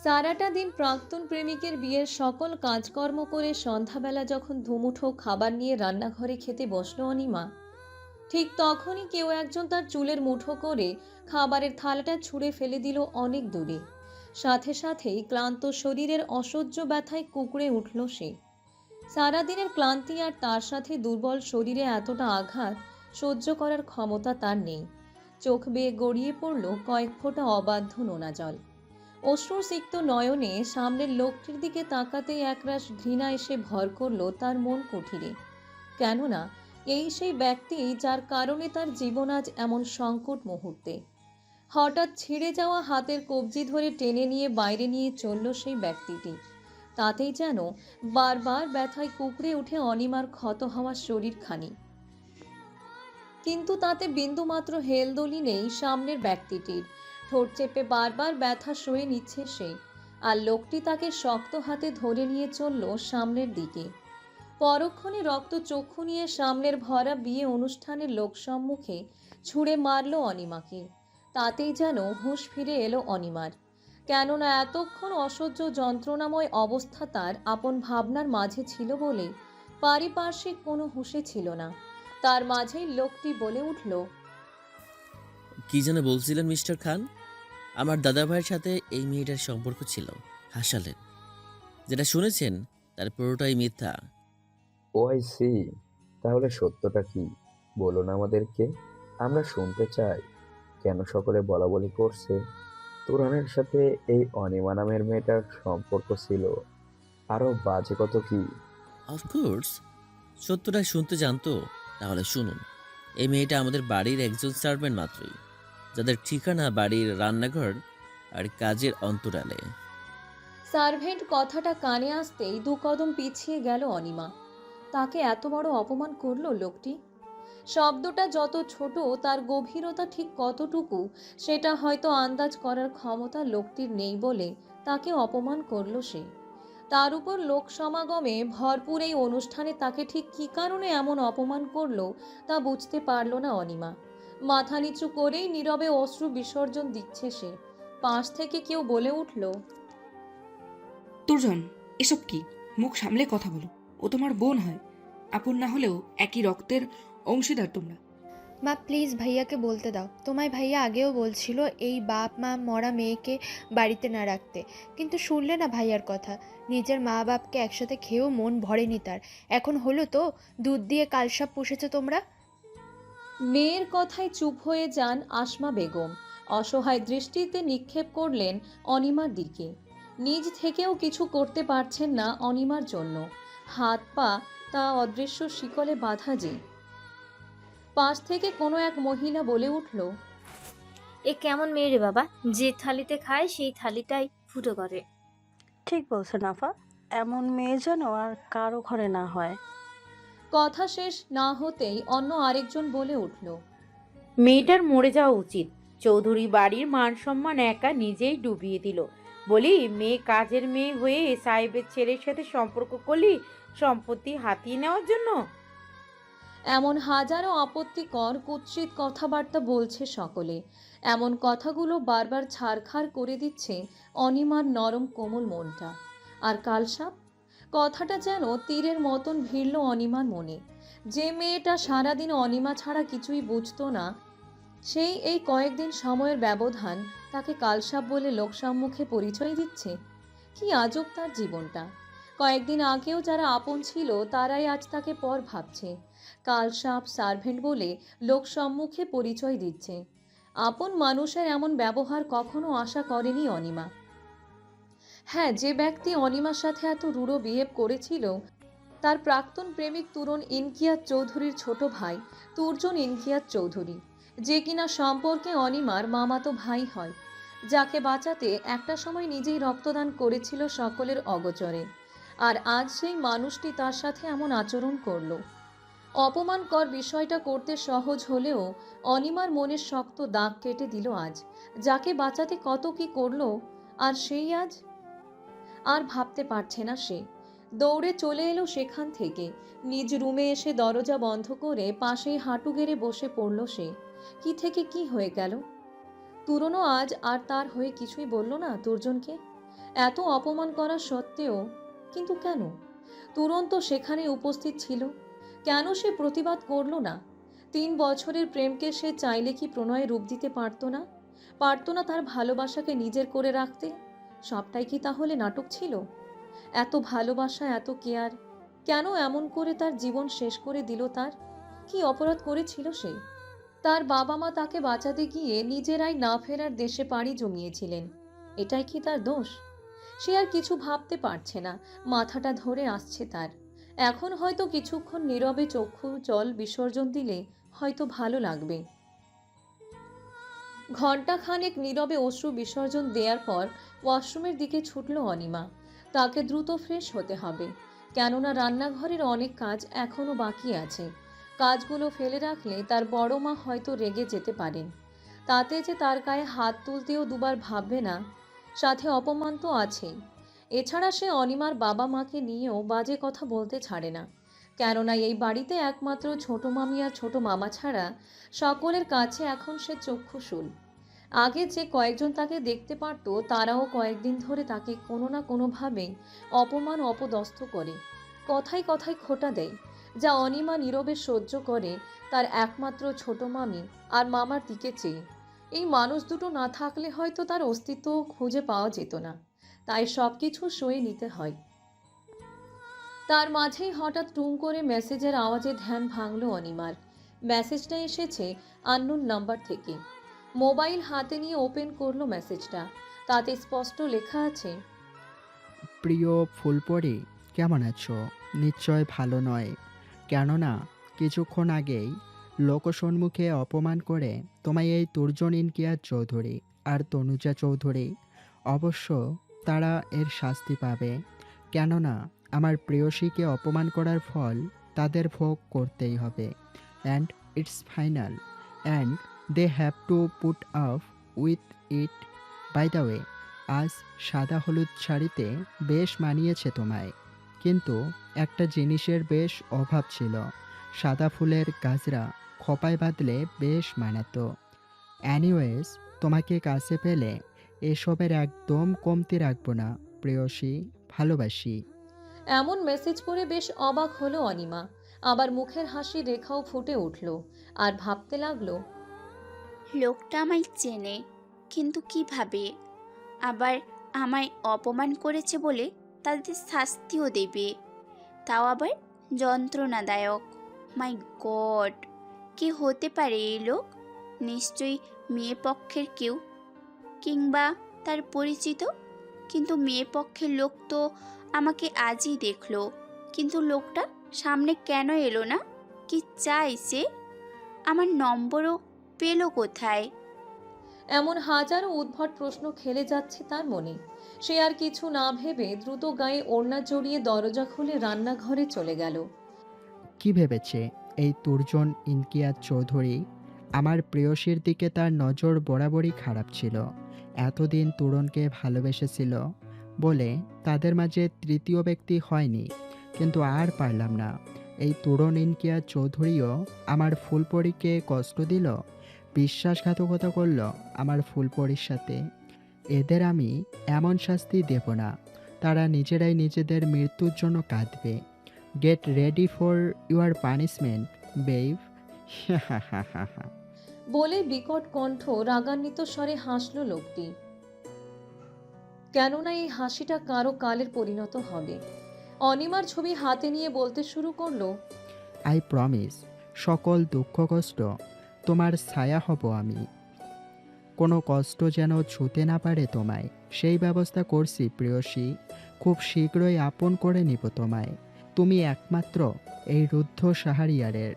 সারাটা দিন প্রাক্তন প্রেমিকের বিয়ের সকল কাজকর্ম করে সন্ধ্যাবেলা যখন দুমুঠো খাবার নিয়ে রান্নাঘরে খেতে বসলো অনিমা, ঠিক তখনই কেউ একজন তার চুলের মুঠো করে খাবারের থালাটা ছুঁড়ে ফেলে দিল অনেক দূরে। সাথে সাথেই ক্লান্ত শরীরের অসহ্য ব্যথায় কুঁকড়ে উঠল সে। সারাদিনের ক্লান্তি আর তার সাথে দুর্বল শরীরে এতটা আঘাত সহ্য করার ক্ষমতা তার নেই। চোখ বেয়ে গড়িয়ে পড়ল কয়েক ফোঁটা অবাধ্য নোনা জল। অশ্রুসিক্ত নয়নে সামনের লোকটির দিকে তাকাতেই একরাশ ঘৃণা এসে ভর করল তার মন কুঠিরে। কেননা এই সেই ব্যক্তি যার কারণে তার জীবন আজ এমন সংকট মুহূর্তে। হঠাৎ ছিঁড়ে যাওয়া হাতের কবজি ধরে টেনে নিয়ে বাইরে নিয়ে চলল সেই ব্যক্তিটি। তাতেই যেন বারবার ব্যথায় কুঁকড়ে উঠে অনিমার ক্ষত হওয়া শরীরখানি। কিন্তু তাতে বিন্দুমাত্র হেলদোলি নেই সামনের ব্যক্তিটির। ঠোঁট চেপে বারবার ব্যথা সয়ে নিচ্ছে সে। আর লোকটি তাকে শক্ত হাতে ধরে নিয়ে চলল সামনের দিকে। পরক্ষণে রক্ত চক্ষু নিয়ে সামনের ভরা বিয়ে অনুষ্ঠানের লোকসম্মুখে ছুঁড়ে মারল অনিমাকে। তাতেই যেন হুঁশ ফিরে এলো অনিমার। কেননা এতক্ষণ অসহ্য যন্ত্রণাময় অবস্থা তার আপন ভাবনার মাঝে ছিল বলে পারিপার্শ্বিক কোনো হুঁশে ছিল না। তার মাঝেই লোকটি বলে উঠল, কি যেন বলছিলেন মিস্টার খান? আমার দাদা ভাইয়ের সাথে এই মেয়েটার সম্পর্ক ছিল, হাসালেন। যেটা শুনেছেন তার পুরোটাই মিথ্যা। ও আই সি। তাহলে সত্যটা কি? বলুন আমাদেরকে, আমরা শুনতে চাই। কেন সকলে বলাবলি করছে তুরানের সাথে এই অনিমা নামের মেয়েটার সম্পর্ক ছিল? আরো বাজে কত কি! অফকোর্স, সত্যটা শুনতে জানতো? তাহলে শুনুন। এই মেয়েটা আমাদের বাড়ির একজন সার্ভেন্ট মাত্রই, যাদের ঠিকানা বাড়ির রান্নাঘর আর কাজের অন্তরালে। সার্ভেন্ট কথাটা কানে আসতেই দু কদম পিছিয়ে গেল অনিমা। তাকে এত বড় অপমান করলো লোকটি। শব্দটা যত ছোট তার গভীরতা ঠিক কতটুকু সেটা হয়তো আন্দাজ করার ক্ষমতা লোকটির নেই বলে তাকে অপমান করলো সে। তার উপর লোক সমাগমে ভরপুর এই অনুষ্ঠানে তাকে ঠিক কী কারণে এমন অপমান করলো তা বুঝতে পারল না অনিমা। মাথা নিচু করেই নীরবে অশ্রু বিসর্জন দিচ্ছে সে। পাশ থেকে কেউ বলে উঠল, তুর্জন, এসব কি? মুখ সামলে কথা বলো। ও তোমার বোন হয়, আপন না হলেও একই রক্তের অংশীদার তোমরা। মা প্লিজ ভাইয়াকে বলতে দাও। তোমায় ভাইয়া আগেও বলছিল এই বাপ মা মরা মেয়েকে বাড়িতে না রাখতে, কিন্তু শুনলে না ভাইয়ার কথা। নিজের মা বাপকে একসাথে খেয়েও মন ভরেনি তার। এখন হলো তো, দুধ দিয়ে কালসাপ পুষেছো তোমরা। মেয়ের কথায় চুপ হয়ে যান আসমা বেগম। অসহায় দৃষ্টিতে নিক্ষেপ করলেন অনিমার দিকে। নিজ থেকেও কিছু করতে পারছেন না অনিমার জন্য। হাত পা তা অদৃশ্য শিকলে বাঁধা যে। পাশ থেকে কোনো এক মহিলা বলে উঠল, এ কেমন মেয়ে রে বাবা, যে থালিতে খায় সেই থালিটাই ফুটো করে। ঠিক বলছেন আফা, এমন মেয়ে যেন আর কারো ঘরে না হয়। কথা শেষ না হতেই অন্য আরেকজন বলে উঠল, মেয়েটার মরে যাওয়া উচিত। চৌধুরী বাড়ির মান সম্মান একা নিজেই ডুবিয়ে দিল। বলি, মেয়ে কাজের মেয়ে হয়ে সাহেবের ছেলের সাথে সম্পর্ক করলি সম্পত্তি হাতিয়ে নেওয়ার জন্য? এমন হাজারো আপত্তিকর কুৎসিত কথাবার্তা বলছে সকলে। এমন কথাগুলো বারবার ছারখার করে দিচ্ছে অনিমার নরম কোমল মনটা। আর কালসাপ কথাটা যেন তীরের মতন ভিড়ল অনিমার মনে। যে মেয়েটা সারাদিন অনিমা ছাড়া কিছুই বুঝতো না, সেই এই কয়েকদিন সময়ের ব্যবধান তাকে কালসাপ বলে লোকসম্মুখে পরিচয় দিচ্ছে। কি আজব তার জীবনটা। কয়েকদিন আগেও যারা আপন ছিল তারাই আজ তাকে পর ভাবছে। কালসাপ সার্ভেন্ট বলে লোক সম্মুখে পরিচয় দিচ্ছে। আপন মানুষের এমন ব্যবহার কখনো আশা করেনি অনিমা। হ্যাঁ, যে ব্যক্তি অনিমার সাথে এত রূঢ় বিহেভ করেছিল তার প্রাক্তন প্রেমিক তুরন ইনকিয়াত চৌধুরীর ছোট ভাই তুর্জন ইনকিয়াত চৌধুরী, যে কিনা সম্পর্কে অনিমার মামাতো ভাই হয়, যাকে বাঁচাতে একটা সময় নিজেই রক্তদান করেছিল সকলের অগোচরে। আর আজ সেই মানুষটি তার সাথে এমন আচরণ করলো। অপমানকর বিষয়টা করতে সহজ হলেও অনিমার মনের শক্ত দাগ কেটে দিল আজ। যাকে বাঁচাতে কত কি করলো, আর সেই আজ আর ভাবতে পারছে না সে। দৌড়ে চলে এলো সেখান থেকে। নিজ রুমে এসে দরজা বন্ধ করে পাশেই হাঁটু গেড়ে বসে পড়ল সে। কি থেকে কি হয়ে গেল? তুরনও আজ আর তার হয়ে কিছুই বলল না তুর্জনকে। এত অপমান করা সত্ত্বেও, কিন্তু কেন? তুরন্ত সেখানে উপস্থিত ছিল, কেন সে প্রতিবাদ করলো না? 3 বছরের প্রেমকে সে চাইলে কি প্রণয়ে রূপ দিতে পারতো না? পারতো না তার ভালোবাসাকে নিজের করে রাখতে? সবটাই কি তাহলে নাটক ছিল? এত ভালোবাসা, এত কেয়ার, কেন এমন করে তার জীবন শেষ করে দিল? তার কি অপরাধ করেছিল সে? তার বাবা মা তাকে বাঁচাতে গিয়ে নিজেরাই না ফেরার দেশে পাড়ি জমিয়েছিলেন, এটাই কি তার দোষ? সে আর কিছু ভাবতে পারছে না, মাথাটা ধরে আসছে তার। এখন হয়তো কিছুক্ষণ নীরবে চক্ষু জল বিসর্জন দিলে হয়তো ভালো লাগবে। ঘণ্টাখানেক নীরবে অশ্রু বিসর্জন দেওয়ার পর ওয়াশরুমের দিকে ছুটল অনিমা। তাকে দ্রুত ফ্রেশ হতে হবে, কেননা রান্নাঘরের অনেক কাজ এখনও বাকি আছে। কাজগুলো ফেলে রাখলে তার বড় মা হয়তো রেগে যেতে পারেন। তাতে যে তার গায়ে হাত তুলতেও দুবার ভাববে না, সাথে অপমান তো আছেই। এছাড়া সে অনিমার বাবা মাকে নিয়েও বাজে কথা বলতে ছাড়ে না, কেননা এই বাড়িতে একমাত্র ছোট মামি আর ছোট মামা ছাড়া সকলের কাছে এখন সে চক্ষুশূল। আগে যে কয়েকজন তাকে দেখতে পারত, তারাও কয়েকদিন ধরে তাকে কোনো না কোনোভাবে অপমান অপদস্থ করে, কথায় কথায় খোঁটা দেয়, যা অনিমা নীরবে সহ্য করে তার একমাত্র ছোট মামি আর মামার দিকে চেয়ে। এই মানুষ দুটো না থাকলে হয়তো তার অস্তিত্ব খুঁজে পাওয়া যেত না, তাই সব কিছু সয়ে নিতে হয়। তার মাঝেই হঠাৎ টুং করে মেসেজের আওয়াজে ধ্যান ভাঙল অনিমার। মেসেজটা এসেছে আননোন নাম্বার থেকে। মোবাইল হাতে নিয়ে ওপেন করলো মেসেজটা। তাতে স্পষ্ট লেখা আছে, প্রিয় ফুলপরি, কেমন আছো? নিশ্চয় ভালো নয়, কেননা কিছুক্ষণ আগেই লোকসম্মুখে অপমান করে তোমায় এই তুর্জন ইনকিয়াজ চৌধুরী আর তনুজা চৌধুরী, অবশ্য তারা এর শাস্তি পাবে, কেননা আমার প্রেয়সীকে অপমান করার ফল তাদের ভোগ করতেই হবে। And it's final, and they have to put up with it. By the way, আজ সাদা হলুদ শাড়িতে বেশ মানিয়েছে তোমায়, কিন্তু একটা জিনিসের বেশ অভাব ছিল, সাদা ফুলের গাজরা খোপায় বাঁধলে বেশ মানাতো। অ্যানিওয়েজ, তোমাকে কাছে পেলে এসবের একদম কমতি রাখবো না প্রেয়সী, ভালোবাসি। এমন মেসেজ পড়ে বেশ অবাক হলো অনিমা। আবার মুখের হাসির রেখাও ফুটে উঠল, আর ভাবতে লাগলো, লোকটা আমায় চেনে, কিন্তু কিভাবে? আবার আমায় অপমান করেছে বলে তাদের শাস্তিও দেবে, তাও আবার যন্ত্রণাদায়ক। মাই গড, কে হতে পারে এই লোক? নিশ্চয়ই মেয়ে পক্ষের কেউ, কিংবা তার পরিচিত। কিন্তু মেয়ে পক্ষের লোক তো আমাকে আজই দেখলো, কিন্তু লোকটা সামনে কেন এলো না? কি চাই সে? আমার নম্বরও পেলো কোথায়? এমন হাজারো উদ্ভট প্রশ্ন খেলে যাচ্ছে তার মনে। সে আর কিছু না ভেবে দ্রুত গায়ে ওড়না জড়িয়ে দরজা খুলে রান্নাঘরে চলে গেল। কি ভেবেছে এই তুর্জন ইনকিয়াজ চৌধুরী? আমার প্রেয়সীর দিকে তার নজর বরাবরই খারাপ ছিল। এতদিন তুরনকে ভালোবেসেছিল বলে তাদের মাঝে তৃতীয় ব্যক্তি হয়নি, কিন্তু আর পারলাম না। এই তুরন ইনকিয়াজ চৌধুরীও আমার ফুলপরীকে কষ্ট দিল, বিশ্বাসঘাতকতা করল আমার ফুলপরীর সাথে। এদের আমি এমন শাস্তি দেব না, তারা নিজেরাই নিজেদের মৃত্যুর জন্য কাঁদবে। Get ready for your punishment, babe. বলে বিকট কণ্ঠ রাগান্বিত স্বরে হাসল লোকটি, কেননা এই হাসিটা কারো কালের পরিণত হবে। অনিমার ছবি হাতে নিয়ে বলতে শুরু করলো, আই প্রমিস, সকল দুঃখ কষ্ট তোমার ছায়া হব আমি। কোনো কষ্ট যেন ছুতে না পারে তোমায়, সেই ব্যবস্থা করছি প্রেয়সী। খুব শীঘ্রই আপন করে নিব তোমায়। তুমি একমাত্র এই রুদ্ধ সাহারিয়ারের,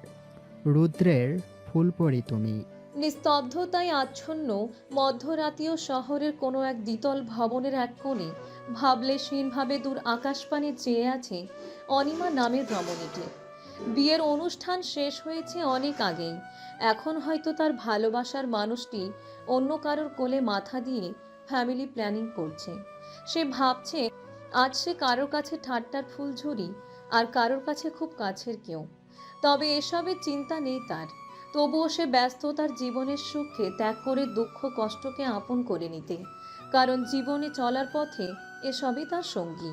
রুদ্রের ফুলপরি তুমি। নিস্তব্ধতায় আচ্ছন্ন মধ্যরাতীয় শহরের কোনো এক দ্বিতল ভবনের এক কোণে ভাবলেশহীনভাবে দূর আকাশপানে চেয়ে আছে অনিমা নামের রমণীটি। বিয়ের অনুষ্ঠান শেষ হয়েছে অনেক আগেই। এখন হয়তো তার ভালোবাসার মানুষটি অন্য কারোর কোলে মাথা দিয়ে ফ্যামিলি প্ল্যানিং করছে। সে ভাবছে আজ সে কারোর কাছে ঠাট্টার ফুলঝুরি, আর কারোর কাছে খুব কাছের কেউ। তবে এসবের চিন্তা নেই তার। তবুও সে ব্যস্ত তার জীবনের সুখকে ত্যাগ করে দুঃখ কষ্টকে আপন করে নিতে, কারণ জীবনে চলার পথে এসবই তার সঙ্গী।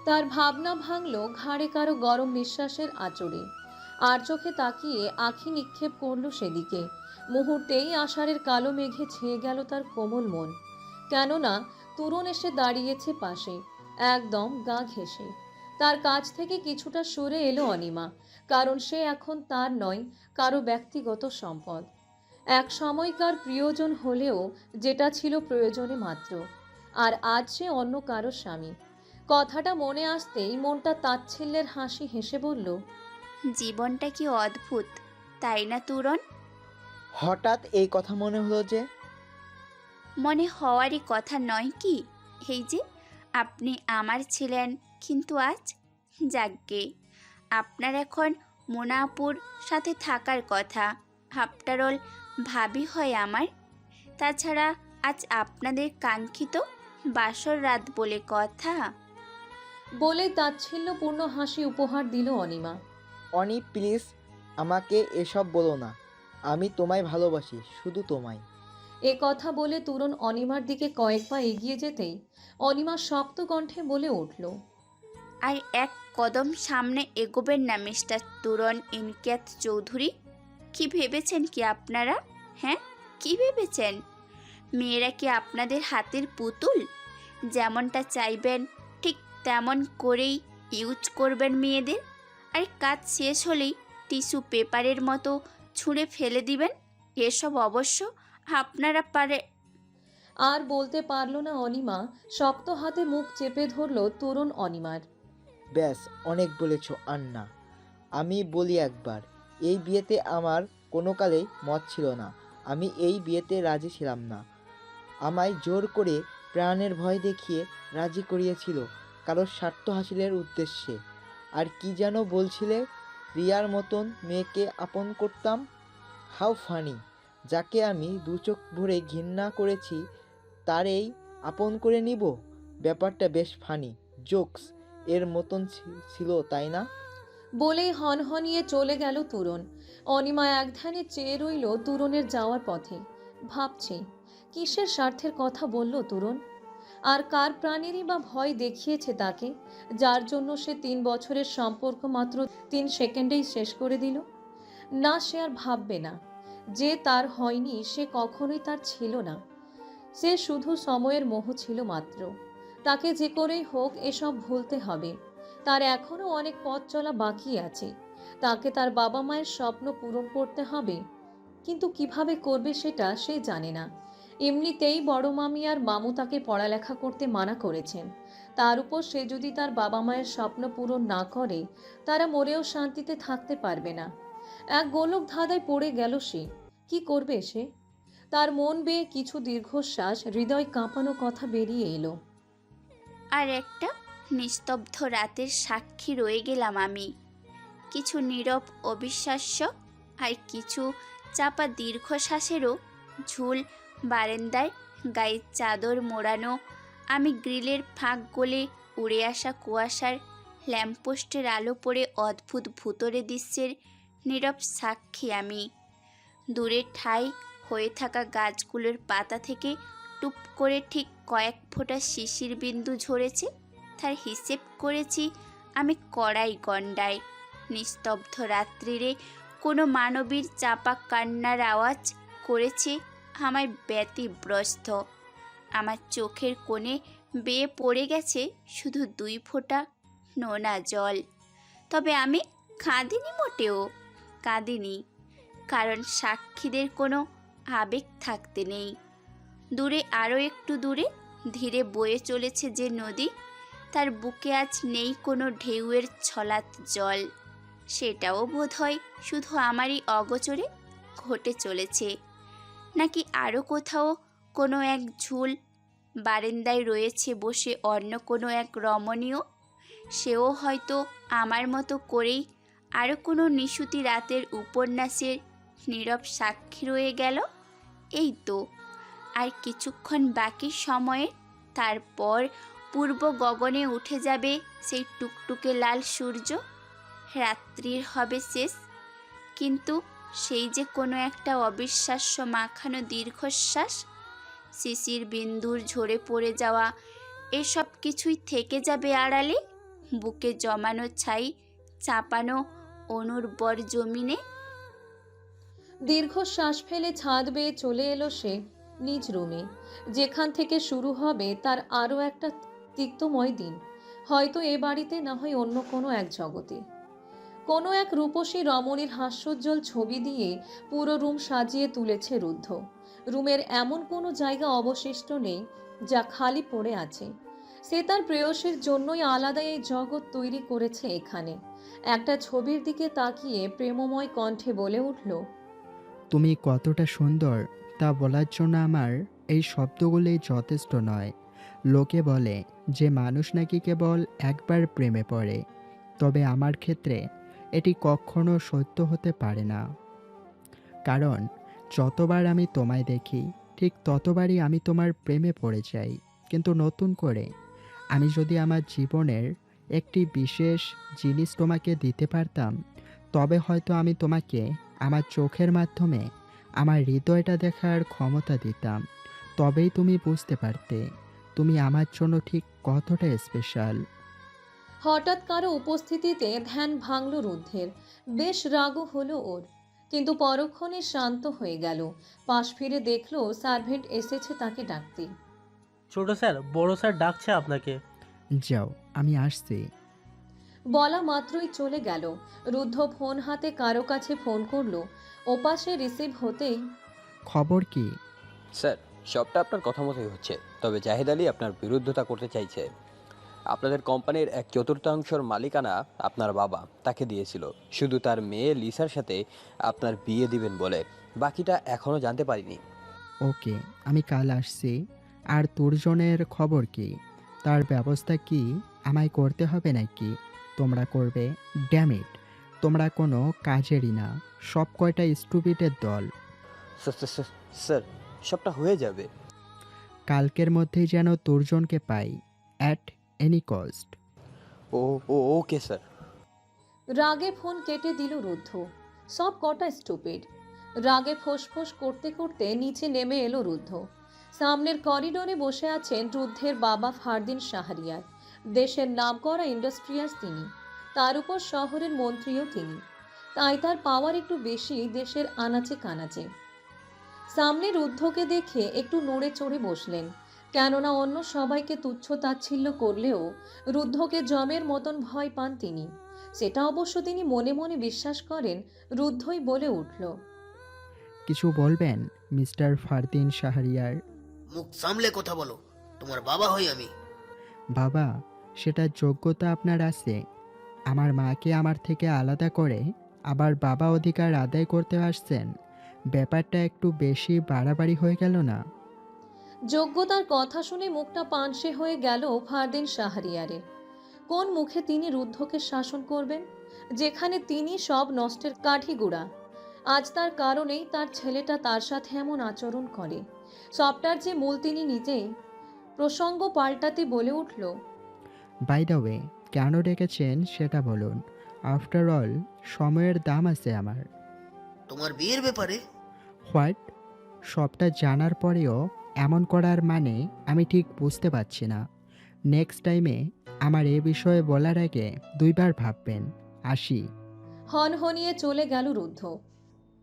তার ভাবনা ভাঙল ঘাড়ে কারো গরম নিঃশ্বাসের আঁচড়ে। আর চোখে তাকিয়ে আঁখি নিক্ষেপ করল সেদিকে। মুহূর্তেই আষাঢ়ের কালো মেঘে ছেয়ে গেল তার কোমল মন। কেননা তুরণ এসে দাঁড়িয়েছে পাশে, একদম গা ঘেঁষে। তার কাছ থেকে কিছুটা সরে এলো অনিমা, কারণ সে এখন তার নয়, কারো ব্যক্তিগত সম্পদ। এক সময়কার প্রিয়জন হলেও যেটা ছিল প্রয়োজনে মাত্র। আর আজ সে অন্য কারো স্বামী। কথাটা মনে আসতেই মনটা তাচ্ছিল্যের হাসি হেসে বলল, জীবনটা কি অদ্ভুত, তাই না তুরন? হঠাৎ এই কথা মনে হলো যে? মনে হওয়ারই কথা নয় কি? এই যে আপনি আমার ছিলেন, কিন্তু আজ যাগ্গে আপনার এখন মোনাপুর সাথে থাকার কথা। আফটারঅল ভাবি হয় আমার। তাছাড়া আজ আপনাদের কাঙ্ক্ষিত বাসর রাত বলে কথা। বলে তাচ্ছিল্যপূর্ণ হাসি উপহার দিল অনিমা। অনি প্লিজ, আমাকে এসব বলো না। আমি তোমায় ভালোবাসি, শুধু তোমায়। এ কথা বলে তুরণ অনিমার দিকে কয়েক পা এগিয়ে যেতেই অনিমা শক্ত কণ্ঠে বলে উঠল, আর এক কদম সামনে এগোবেন না মিস্টার তুরন ইনকিয়াত চৌধুরী। কি ভেবেছেন কি আপনারা? হ্যাঁ, কি ভেবেছেন? মেয়েরা কি আপনাদের হাতের পুতুল? যেমনটা চাইবেন ঠিক তেমন করেই ইউজ করবেন মেয়েদের, আর কাজ শেষ হলেই টিস্যু পেপারের মতো ছুঁড়ে ফেলে দিবেন। এসব অবশ্য আপনারা পারে। আর বলতে পারল না অনিমা। শক্ত হাতে মুখ চেপে ধরল তুরণ অনিমার। ব্যাস, অনেক বলেছ আন্না। আমি বলি একবার, এই বিয়েতে আমার কোনো কালেই মত ছিল না। আমি এই বিয়েতে রাজি ছিলাম না। আমায় জোর করে প্রাণের ভয় দেখিয়ে রাজি করিয়েছিল কারোর স্বার্থ হাসিলের উদ্দেশ্যে। আর কি যেন বলছিলে? রিয়ার মতন মেয়েকে আপন করতাম। How funny! যাকে আমি দু চোখ ভরে ঘৃণা করেছি তারেই আপন করে নিব। ব্যাপারটা বেশ ফানি, জোকস এর মতন ছিল, তাই না? বলেই হনহনিয়ে চলে গেল তুরণ। অনিমা এক ধ্যানে চেয়ে রইল তুরণের যাওয়ার পথে। ভাবছে, কিসের স্বার্থের কথা বলল তুরণ? আর কার প্রাণেরই বা ভয় দেখিয়েছে তাকে, যার জন্য সে 3 বছরের সম্পর্ক মাত্র 3 সেকেন্ডেই শেষ করে দিল? না, সে আর ভাববে না। যে তার হয়নি সে কখনোই তার ছিল না। সে শুধু সময়ের মোহ ছিল মাত্র। তাকে যে করেই হোক এসব ভুলতে হবে। তার এখনও অনেক পথ চলা বাকি আছে। তাকে তার বাবা মায়ের স্বপ্ন পূরণ করতে হবে, কিন্তু কিভাবে করবে সেটা সে জানে না। এমনিতেই বড় মামি আর মামু তাকে পড়ালেখা করতে মানা করেছেন। তার উপর সে যদি তার বাবা মায়ের স্বপ্ন পূরণ না করে, তারা মরেও শান্তিতে থাকতে পারবে না। এক গোলক ধাঁধায় পড়ে গেল সে। কি করবে সে? তার মন বেয়ে কিছু দীর্ঘশ্বাস, হৃদয় কাঁপানো কথা বেরিয়ে এলো। আর একটা নিস্তব্ধ রাতের সাক্ষী রয়ে গেলাম আমি। কিছু নীরব অবিশ্বাস্য, আর কিছু চাপা দীর্ঘশ্বাসেরও ঝুল বারান্দায়, গায়ের চাদর মোড়ানো। আমি গ্রিলের ফাঁক গলে উড়ে আসা কুয়াশার ল্যাম্পপোস্টের আলো পড়ে অদ্ভুত ভুতুড়ে দৃশ্যের নীরব সাক্ষী আমি। দূরে ঠাই হয়ে থাকা গাছগুলোর পাতা থেকে টুপ করে ঠিক কয়েক ফোঁটা শিশির বিন্দু ঝরেছে। তার হিসেব করেছি আমি কড়াই গন্ডায়। নিস্তব্ধ রাত্রিরে কোনো মানবীর চাপা কান্নার আওয়াজ করেছে আমায় ব্যতিব্যস্ত। আমার চোখের কোণে বেয়ে পড়ে গেছে শুধু 2 ফোঁটা নোনা জল। তবে আমি কাঁদিনি, মোটেও কাঁদিনি, কারণ সাক্ষীদের কোনো আবেগ থাকতে নেই। দূরে, আরও একটু দূরে ধীরে বয়ে চলেছে যে নদী, তার বুকে আজ নেই কোনো ঢেউয়ের ছলাৎ জল। সেটাও বোধহয় শুধু আমারই অগোচরে ঘটে চলেছে। নাকি আরও কোথাও কোনো এক ঝুল বারান্দায় রয়েছে বসে অন্য কোনো এক রমণীয়, সেও হয়তো আমার মতো করেই আরও কোনো নিশুতি রাতের উপন্যাসের নীরব সাক্ষী রয়ে গেল। এই তো আর কিছুক্ষণ বাকি সময়ে, তারপর পূর্ব গগনে উঠে যাবে সেই টুকটুকে লাল সূর্য। রাত্রির হবে শেষ, কিন্তু সেই যে কোনো একটা অবিশ্বাস্য মাখানো দীর্ঘশ্বাস, শিশির বিন্দুর ঝরে পড়ে যাওয়া এসব কিছুই থেকে যাবে আড়ালে, বুকে জমানো ছাই চাপানো অনুর্বর জমিনে। দীর্ঘশ্বাস ফেলে ছাদ বেয়ে চলে এলো সে নিজ রুমে, যেখান থেকে শুরু হবে তার আরও একটা তিক্তময় দিন। হয়তো এ বাড়িতে, না হয় অন্য কোনো এক জগতে। কোনো এক রূপসী রমণীর হাস্যোজ্জ্বল ছবি দিয়ে পুরো রুম সাজিয়ে তুলেছে রুদ্ধ। রুমের এমন কোনো জায়গা অবশিষ্ট নেই যা খালি পড়ে আছে। সে তার প্রেয়সীর জন্যই আলাদা এই জগৎ তৈরি করেছে এখানে। একটা ছবির দিকে তাকিয়ে প্রেমময় কণ্ঠে বলে উঠল, তুমি কতটা সুন্দর তা বলার জন্য আমার এই শব্দগুলোই যথেষ্ট নয়। লোকে বলে যে মানুষ নাকি কেবল একবার প্রেমে পড়ে, তবে আমার ক্ষেত্রে এটি কখনো সত্য হতে পারে না। কারণ যতবার আমি তোমায় দেখি ঠিক ততবারই আমি তোমার প্রেমে পড়ে যাই। কিন্তু নতুন করে আমি যদি আমার জীবনের একটি বিশেষ জিনিস তোমাকে দিতে পারতাম, তবে হয়তো আমি তোমাকে আমার চোখের মাধ্যমে আমার হৃদয়টা দেখার ক্ষমতা দিতাম। তবেই তুমি বুঝতে পারতে তুমি আমার জন্য ঠিক কতটা স্পেশাল। হঠাৎ কারো উপস্থিতিতে ধ্যান ভাঙল রুদ্ধের। বেশ রাগও হলো ওর, কিন্তু পরক্ষণে শান্ত হয়ে গেল। পাশ ফিরে দেখলো সার্ভেন্ট এসেছে তাকে ডাকতে। ছোট স্যার, বড় স্যার ডাকছে আপনাকে। যাও, আমি আসছি। বলা মাত্রই চলে গেল। রুদ্ধ ফোন হাতে কারো কাছে ফোন করলো। ওপাশে রিসিভ হতেই, খবর কি? স্যার, সবটা আপনার কথা মতোই হচ্ছে, তবে জাহিদ আলী আপনার বিরুদ্ধতা করতে চাইছে। আপনাদের কোম্পানির 1/4 মালিকানা আপনার বাবা তাকে দিয়েছিল, শুধু তার মেয়ে লিসার সাথে আপনার বিয়ে দিবেন বলে। বাকিটা এখনও জানতে পারিনি। ওকে, আমি কাল আসছি। আর তুর্জনের খবর কি? তার ব্যবস্থা কি আমায় করতে হবে নাকি তোমরা করবে? ড্যামিট, তোমরা কোনো কাজেরই না, সব কয়টা স্টুপিডের দল। স্যার, সবটা হয়ে যাবে। কালকের মধ্যেই যেন তুর্জনকে পাই, at any cost. Okay sir. রাগে ফোন কেটে দিল রুদ্ধ। সব কটা স্টুপিড। রাগে ফোঁস করতে করতে নিচে নেমে এলো রুদ্ধ। সামনের করিডোরে বসে আছেন রুদ্ধের বাবা ফারদিন শাহরিয়ার। দেশের নামকরা ইন্ডাস্ট্রিয়াস তিনি, তার উপর শহরের মন্ত্রীও তিনি। তাই তার পাওয়ার একটু বেশি দেশের আনাচে কানাচে। সামনে রুদ্ধকে দেখে একটু নড়ে চড়ে বসলেন, কেননা অন্য সবাইকে তুচ্ছ তাচ্ছিল্য করলেও রুদ্ধকে জমের মতন ভয় পান তিনি। সেটা অবশ্য তিনি মনে মনে বিশ্বাস করেন। রুদ্ধই বলে উঠল, কিছু বলবেন মিস্টার ফারদিন শাহরিয়ার? মুখ সামলে কথা বলো, তোমার বাবা হই আমি। বাবা, সেটার যোগ্যতা আপনার আছে? আমার মাকে আমার থেকে আলাদা করে আবার বাবা অধিকার আদায় করতে আসছেন? ব্যাপারটা একটু বেশি বাড়াবাড়ি হয়ে গেল না? যোগ্যতার কথা শুনে মুখটা পানসে হয়ে গেল ফারদিন শাহরিয়ারের। কোন মুখে তিনি রুদ্ধকে শাসন করবেন, যেখানে তিনি সব নষ্টের কাঠিগুড়া? আজ তার কারণেই তার ছেলেটা তার সাথে এমন আচরণ করে। সবটার যে মূল তিনি নিজেই। প্রসঙ্গ পাল্টাতে বলে উঠল, বাই দ্য ওয়ে, কেন ডেকেছেন সেটা বলুন। আফটার অল সময়ের দাম আছে আমার। তোমার বিয়ের ব্যাপারে? হোয়াট? সবটা জানার পরেও এমন করার মানে আমি ঠিক বুঝতে পারছি না। নেক্সট টাইমে আমার এ বিষয়ে বলার আগে দুইবার ভাববেন। আসি। হনহনিয়ে চলে গেল রুদ্ধ।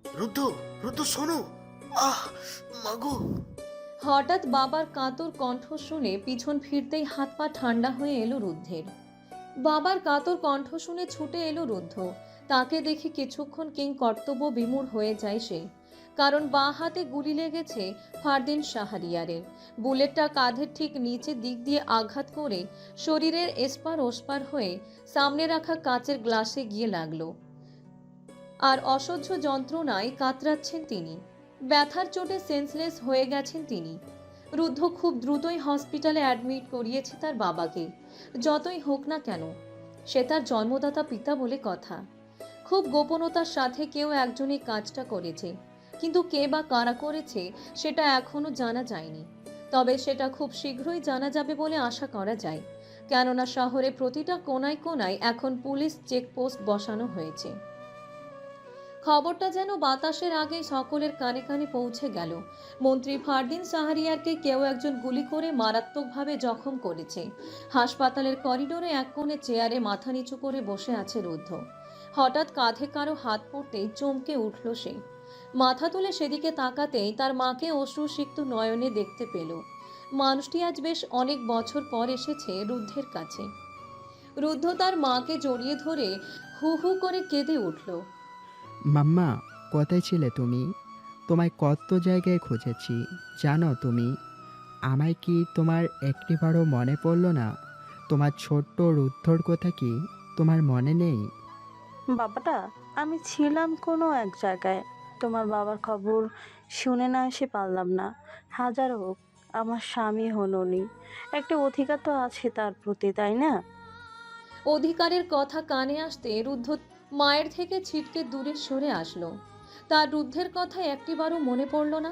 রুদ্ধ, রুদ্ধ শোনো। আহ মাগো। হঠাৎ বাবার কাতর কণ্ঠ শুনে পিছন ফিরতেই হাত পা ঠান্ডা হয়ে এলো রুদ্ধের। বাবার কাতর কণ্ঠ শুনে ছুটে এলো রুদ্ধ। তাকে দেখে কিছুক্ষণ কিং কর্তব্য বিমূঢ় হয়ে যায় সে, কারণ বাঁ হাতে গুলি লেগেছে ফারদিন শাহরিয়ারের। বুলেটটা কাঁধের ঠিক নিচের দিক দিয়ে আঘাত করে শরীরের এসপার ওসপার হয়ে সামনে রাখা কাচের গ্লাসে গিয়ে লাগলো। আর অসহ্য যন্ত্রণায় কাতরাচ্ছেন তিনি। ব্যথার চোটে সেন্সলেস হয়ে গেছেন তিনি। রুদ্ধ খুব দ্রুতই হসপিটালে অ্যাডমিট করিয়েছে তার বাবাকে। যতই হোক না কেন, সে তার জন্মদাতা পিতা বলে কথা। খুব গোপনতার সাথে কেউ একজনই কাজটা করেছে, কিন্তু কে বা কারা করেছে সেটা এখনো জানা যায়নি। তবে সেটা খুব শীঘ্রই জানা যাবে বলে আশা করা যায়, কেননা শহরে প্রতিটা কোনায় কোনায় এখন পুলিশ চেকপোস্ট বসানো হয়েছে। খবরটা যেন বাতাসের আগে সকলের কানে কানে পৌঁছে গেল। মন্ত্রী ফারদিন শাহরিয়ারকে কেউ একজন গুলি করে মারাত্মকভাবে জখম করেছে। হাসপাতালের করিডোরে এক কোণে চেয়ারে মাথা নিচু করে বসে আছে রুদ্ধ। হঠাৎ কাঁধে কারো হাত পড়তেই চমকে উঠল সে। মাথা তুলে সেদিকে তাকাতেই তার মাকে অশ্রুসিক্ত নয়নে দেখতে পেল। মানুষটি আজ বেশ অনেক বছর পর এসেছে রুদ্ধের কাছে। রুদ্ধ তার মাকে জড়িয়ে ধরে হু হু করে কেঁদে উঠল। মাম্মা, কোথায় ছিলে তুমি? তোমায় কত জায়গায় খুঁজেছি জানো তুমি? আমায় কি তোমার একটিবারও মনে পড়লো না? তোমার ছোট্ট রুদ্ধর কথা কি তোমার মনে নেই? বাবাটা, আমি ছিলাম কোনো এক জায়গায়, তোমার বাবার খবর শুনে না এসে পারলাম না। হাজার হোক, আমার স্বামী হন উনি, একটা অধিকার তো আছে তার প্রতি, তাই না? অধিকারের কথা কানে আসতে রুদ্ধ মায়ের থেকে ছিটকে দূরে সরে আসলো। তার রুদ্ধের কথা একটিবারও মনে পড়ল না।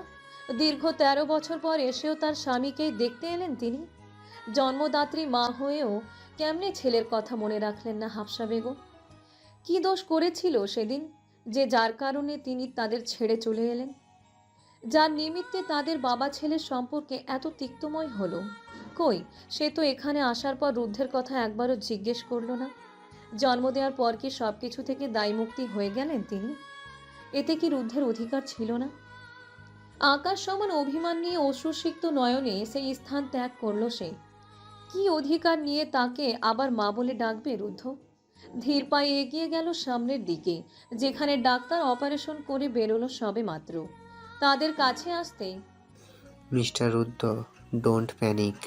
দীর্ঘ 13 বছর পর এসেও তার স্বামীকেই দেখতে এলেন তিনি। জন্মদাত্রী মা হয়েও কেমনে ছেলের কথা মনে রাখলেন না হাফসা বেগম? কি দোষ করেছিল সেদিন যে যার কারণে তিনি তাদের ছেড়ে চলে এলেন? যার নিমিত্তে তাদের বাবা ছেলের সম্পর্কে এত তিক্তময় হলো। কই, সে তো এখানে আসার পর রুদ্ধের কথা একবারও জিজ্ঞেস করলো না। জন্ম দেওয়ার পর কি সব কিছু থেকে দায়মুক্তি হয়ে গেলেন তিনি? এতে কি রুদ্ধের অধিকার ছিল না? আকাশ সমান অভিমান নিয়ে অশ্রুসিক্ত নয়নে সেই স্থান ত্যাগ করলো সে। কি অধিকার নিয়ে তাকে আবার মা বলে ডাকবে রুদ্ধ? ধীর পায়ে এগিয়ে গেল সামনের দিকে, যেখানে ডাক্তার অপারেশন করে বেরোলো সবে মাত্র। তাদের কাছে আসতেই, mister Rudra, don't panic,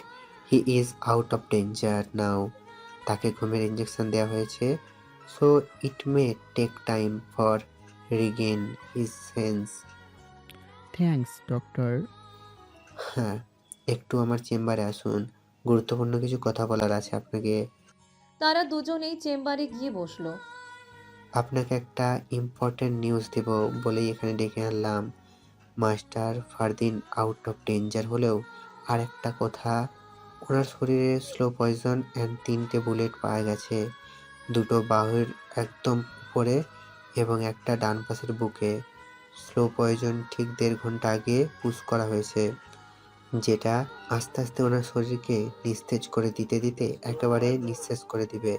he is out of danger now. তাকে ঘুমের ইঞ্জেকশন দেওয়া হয়েছে, so it may take time for regain his sense. Thanks doctor. হ্যাঁ, একটু আমার চেম্বারে আসুন, গুরুত্বপূর্ণ কিছু কথা বলার আছে আপনাকে। তারা দুজনেই চেম্বারে গিয়ে বসলো। আপনাকে একটা ইম্পর্টেন্ট নিউজ দেব বলেই এখানে ডেকে আনলাম। Master Fardin out of danger হলেও আর একটা কথা, ওনার শরীরে স্লো পয়জন অ্যান্ড 3টে বুলেট পাওয়া গেছে, 2টো বাহুর একদম উপরে এবং একটা ডান পাশের বুকে। স্লো পয়জন ঠিক 1.5 ঘন্টা আগে পুশ করা হয়েছে, যেটা আস্তে আস্তে ওনার শরীরকে নিস্তেজ করে দিতে দিতে একেবারে নিঃশেষ করে দিবে।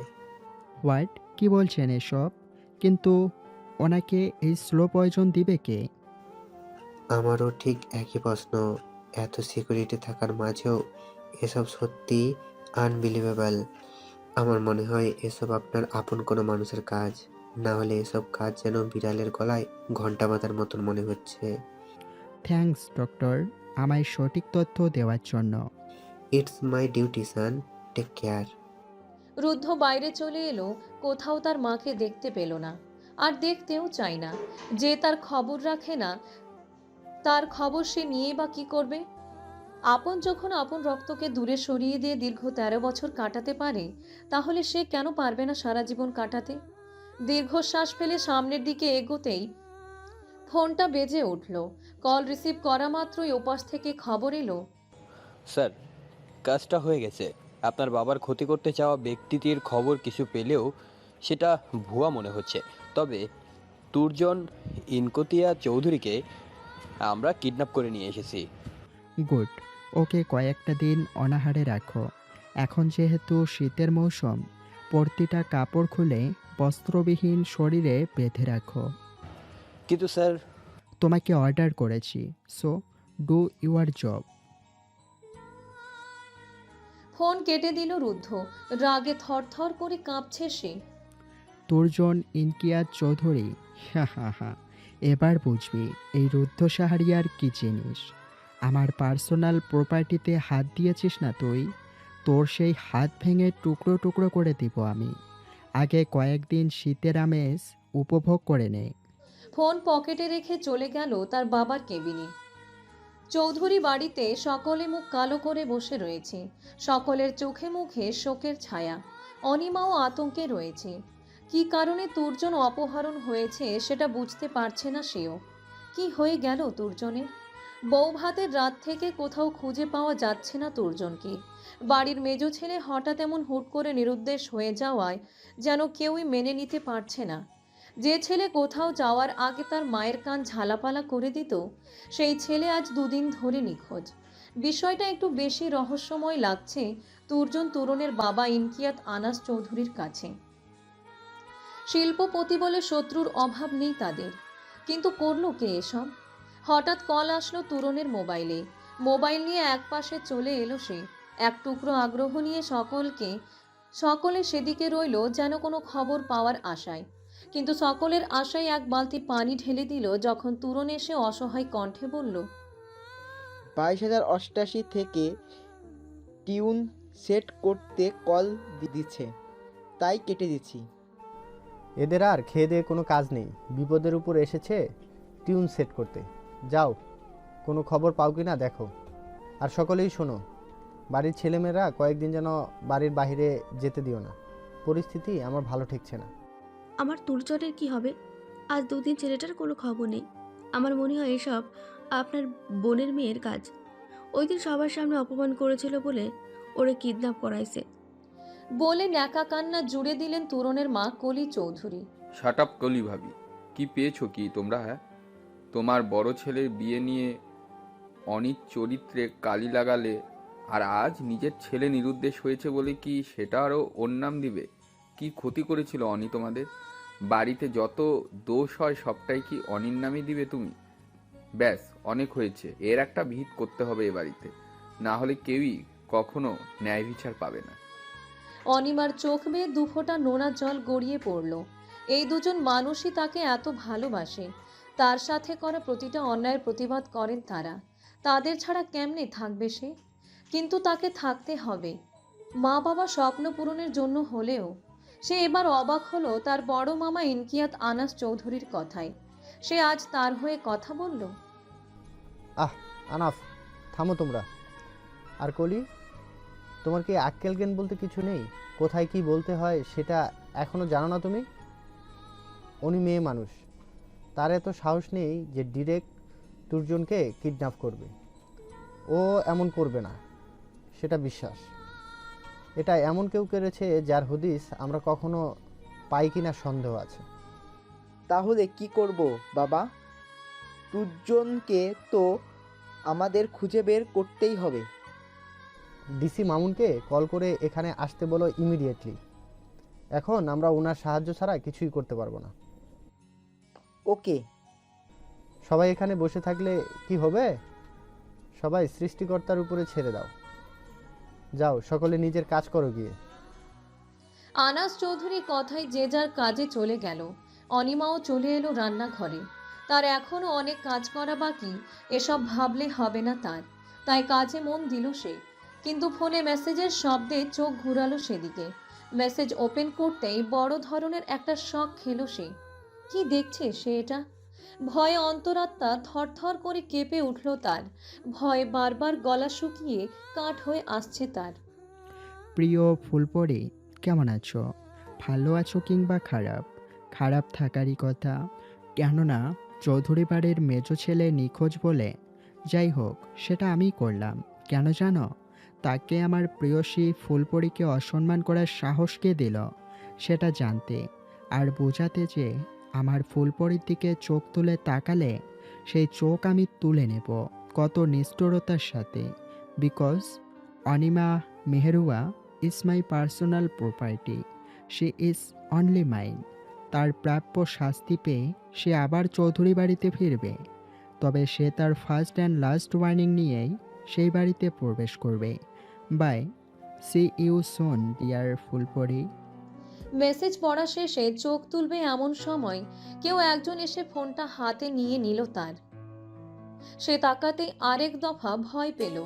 হোয়াট, কি বলছেন এসব? কিন্তু ওনাকে এই স্লো পয়জন দিবে কে? আমারও ঠিক একই প্রশ্ন। এত সিকিউরিটি থাকার মাঝেও এসব সত্যি আনবিলিভেবল। আমার মনে হয় এসব আপনার আপন কোনো মানুষের কাজ, না হলে এসব কাজ যেন বিড়ালের গলায় ঘন্টা বাঁধার মতন মনে হচ্ছে। থ্যাঙ্কস ডক্টর, আমায় সঠিক তথ্য দেওয়ার জন্য। It's my duty son, take care. রুদ্ধ বাইরে চলে এলো। কোথাও তার মাকে দেখতে পেল না, আর দেখতেও চায় না। যে তার খবর রাখে না, তার খবর সে নিয়ে বা কি করবে? আপন যখন আপন রক্তকে দূরে সরিয়ে দিয়ে দীর্ঘ 13 বছর কাটাতে পারে, তাহলে সে কেন পারবে না সারা জীবন কাটাতে? দীর্ঘশ্বাস ফেলে সামনের দিকে এগোতেই ফোনটা বেজে উঠল। কল রিসিভ করা মাত্রই ওপাশ থেকে খবর এলো, স্যার, কাজটা হয়ে গেছে। আপনার বাবার ক্ষতি করতে চাওয়া ব্যক্তিটির খবর কিছু পেলেও সেটা ভুয়া মনে হচ্ছে। তবে তুরজন ইনকতিয়া চৌধুরীকে আমরা কিডন্যাপ করে নিয়ে এসেছি। গুড, ওকে কয়েকটা দিন অনাহারে রাখো। এখন যেহেতু শীতের মৌসুম, প্রতিটা কাপড় খুলে বস্ত্রবিহীন শরীরে বেঁধে রাখো। কিন্তু স্যার, তোমাকে অর্ডার করেছি, so do your job. Phone কেটে দিল রুদ্ধ। রাগে থরথর করে কাঁপছে সে। তুরজন ইনকিয়াত চৌধুরী, হা হা হা, এবার বুঝবি এই রুদ্ধ সাহারিয়ার কি জিনিস। আমার পার্সোনাল প্রপার্টিতে হাত দিয়েছিস না তুই? তোর সেই হাত ভেঙে টুকরো টুকরো করে দিব আমি। আগে কয়েকদিন শীতের আমেজ উপভোগ করে নে। ফোন পকেটে রেখে চলে গেল তার বাবার কেবিনে। চৌধুরী বাড়িতে সকলে মুখ কালো করে বসে রয়েছে। সকলের চোখে মুখে শোকের ছায়া। অনিমাও আতঙ্কে রয়েছে। কি কারণে তুরজন অপহরণ হয়েছে সেটা বুঝতে পারছে না সেও। কি হয়ে গেল তুরজনের? বৌভাতের রাত থেকে কোথাও খুঁজে পাওয়া যাচ্ছে না তুরজনকে। বাড়ির মেজ ছেলে হঠাৎ এমন হুট করে নিরুদ্দেশ হয়ে যাওয়ায় যেন কেউই মেনে নিতে পারছে না। যে ছেলে কোথাও যাওয়ার আগে তার মায়ের কান ঝালাপালা করে দিত, সেই ছেলে আজ 2 দিন ধরে নিখোঁজ। বিষয়টা একটু বেশি রহস্যময় লাগছে তুর্জন তুরনের বাবা ইনকিয়াত আনাস চৌধুরীর কাছে। শিল্পপতি বলে শত্রুর অভাব নেই তাদের, কিন্তু করলো কে এসব? হঠাৎ কল আসলো তুরনের মোবাইলে। মোবাইল নিয়ে একপাশে চলে এলো সে। এক টুকরো আগ্রহ নিয়ে সকলে সেদিকে রইল যেন কোনো খবর পাওয়ার আশায়। কিন্তু সকলের আশায় এক বালতি পানি ঢেলে দিল যখন তুরন এসে অসহায় কণ্ঠে বলল, 22,088 থেকে টিউন সেট করতে কল দিচ্ছে, তাই কেটে দিচ্ছি। এদের আর খেয়ে দিয়ে কোনো কাজ নেই, বিপদের উপর এসেছে টিউন সেট করতে। যাও, কোনো খবর পাও কি না দেখো। আর সকলেই শোনো, বাড়ির ছেলেমেয়েরা কয়েকদিন যেন বাড়ির বাইরে যেতে দিও না, পরিস্থিতি আমার ভালো ঠেকছে না। আমার তুলচরের কি হবে? আজ 2 দিন ছেলেটার কোনো খবর নেই। আমার মনে হয় এসব আপনার বোনের মেয়ের কাজ। ওই দিন সবার সামনে অপমান করেছিল বলে ওরে কিডন্যাপ করাইছে বলে ন্যাকা কান্না জুড়ে দিলেন তুরনের মা কলি চৌধুরী। শাট আপ কলি ভাবি, কি পেয়েছো কি তোমরা? হ্যাঁ, তোমার বড় ছেলের বিয়ে নিয়ে অনিত চরিত্রে কালি লাগালে, আর আজ নিজের ছেলে নিরুদ্দেশ হয়েছে বলে কি সেটা আরও ওর নাম দিবে? কি ক্ষতি করেছিল অনি তোমাদের? বাড়িতে যত দোষ হয় সবটাই কি অনির নামে দিবে তুমি? ব্যাস, অনেক হয়েছে। এর একটা ভিত করতে হবে এ বাড়িতে, না হলে কেউই কখনো ন্যায় বিচার পাবে না। অনিমার চোখ বেয়ে 2 ফোঁটা নোনা জল গড়িয়ে পড়ল। এই দুজন মানুষই তাকে এত ভালোবাসে, তার সাথে করা প্রতিটা অন্যায়ের প্রতিবাদ করেন তারা। তাদের ছাড়া কেমনে থাকবে সে? কিন্তু তাকে থাকতে হবে, মা বাবা স্বপ্ন পূরণের জন্য হলেও। সে এবার অবাক হলো তার বড় মামা ইনকিয়াত আনাস চৌধুরীর কথায়। সে আজ তার হয়ে কথা বলল। আনাফ, থামো তোমরা। আর কলি, তোমার কি আক্কেল জ্ঞান বলতে কিছু নেই? কোথায় কি বলতে হয় সেটা এখনো জানো না তুমি? উনি মেয়ে মানুষ, তার এত সাহস নেই যে ডিরেক্ট তুর্জনকে কিডন্যাপ করবে। ও এমন করবে না, সেটা বিশ্বাস। এটা এমন কেউ করেছে যার হদিস আমরা কখনো পাই কিনা সন্দেহ আছে। তাহলে কি করব বাবা? তুর্জনকে তো আমাদের খুঁজে বের করতেই হবে। ডিসি মামুনকে কল করে এখানে আসতে বলো ইমিডিয়েটলি। এখন আমরা ওনার সাহায্য ছাড়া কিছুই করতে পারবো না। ওকে। সবাই এখানে বসে থাকলে কি হবে? সবাই সৃষ্টিকর্তার উপরে ছেড়ে দাও। যাও, সকলে নিজের কাজ করো গিয়ে। আনাস চৌধুরী কথায় যে যার কাজে চলে গেল। অনিমাও চলে এলো রান্নাঘরে। তার এখনও অনেক কাজ করা বাকি, এসব ভাবলে হবে না তার। তাই কাজে মন দিল সে। কিন্তু ফোনে মেসেজের শব্দে চোখ ঘুরালো সেদিকে। মেসেজ ওপেন করতেই বড় ধরনের একটা শক খেলো সে। কি দেখছে সে এটা? ভয়ে অন্তরাত্মা থরথর করে কেঁপে উঠল তার। ভয়ে বারবার গলা শুকিয়ে কাঠ হয়ে আসছে তার। প্রিয় ফুলপরি, কেমন আছো? ভালো আছো কিংবা খারাপ? খারাপ থাকারই কথা, কেননা চৌধুরী বাড়ির মেজো ছেলে নিখোঁজ বলে। যাই হোক, সেটা আমি করলাম কেন জানো? তাকে আমার প্রেয়সী ফুলপরিকে অসম্মান করার সাহস কে দিল সেটা জানতে আর বোঝাতে যে আমার ফুলপরির দিকে চোখ তুলে তাকালে সেই চোখ আমি তুলে নেব কত নিষ্ঠুরতার সাথে। Because Anima Mehrua is my personal property, she is only mine. তার প্রাপ্য শাস্তি পেয়ে সে আবার চৌধুরী বাড়িতে ফিরবে, তবে সে তার ফার্স্ট অ্যান্ড লাস্ট ওয়ার্নিং নিয়েই সেই বাড়িতে প্রবেশ করবে। Bye, see you soon dear Fulpori. Message পড়া শেষে চোখ তুলবে এমন সময় কেউ একজন এসে ফোনটা হাতে নিয়ে নিল তার। সে তাকাতে আরেক দফা ভয় পেল।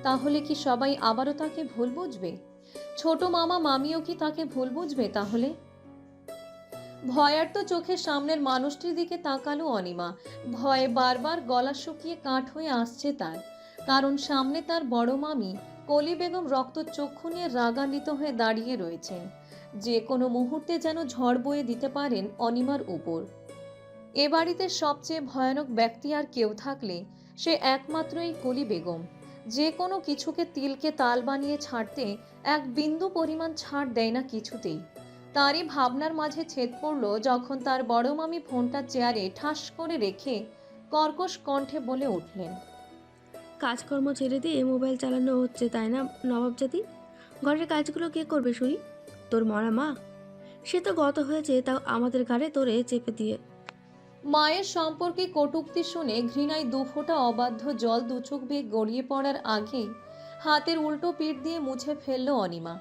তাহলে কি সবাই আবারও তাকে ভুল বুঝবে? ছোট মামা মামিও কি তাকে ভুল বুঝবে তাহলে? ভয়ার্ত চোখে সামনের মানুষটির দিকে তাকালো অনিমা। ভয়ে বারবার গলা শুকিয়ে কাঠ হয়ে আসছে তার। কারণ সামনে তার বড় মামি কলি বেগম রক্তচক্ষু নিয়ে রাগান্বিত হয়ে দাঁড়িয়ে রয়েছেন। যে কোনো মুহূর্তে যেন ঝড় বয়ে দিতে পারেন অনিমার উপর। এ বাড়িতে সবচেয়ে ভয়ানক ব্যক্তি আর কেউ থাকলে সে একমাত্রই কলি বেগম। যে কোনো কিছুকে তিলকে তাল বানিয়ে ছাড়তে এক বিন্দু পরিমাণ ছাড় দেয় না কিছুতেই। তারই ভাবনার মাঝে ছেদ পড়ল যখন তার বড় মামি ফোনটা চেয়ারে ঠাস করে রেখে কর্কশ কণ্ঠে বলে উঠলেন, কাজকর্ম ছেড়ে দিয়ে মোবাইল চালানো হচ্ছে তাই না নবাব জাতি? ঘরের কাজগুলো কে করবে শুনি? তোর মরা মা? সে তো গত হয়েছে, তাও আমাদের ঘাড়ে তোরে চেপে দিয়ে। মায়ের সম্পর্কে কটূক্তি শুনে ঘৃণায় দুফোঁটা অবাধ্য জল দুচোখ বেয়ে গড়িয়ে পড়ার আগেই হাতের উল্টো পিঠ দিয়ে মুছে ফেলল অনিমা।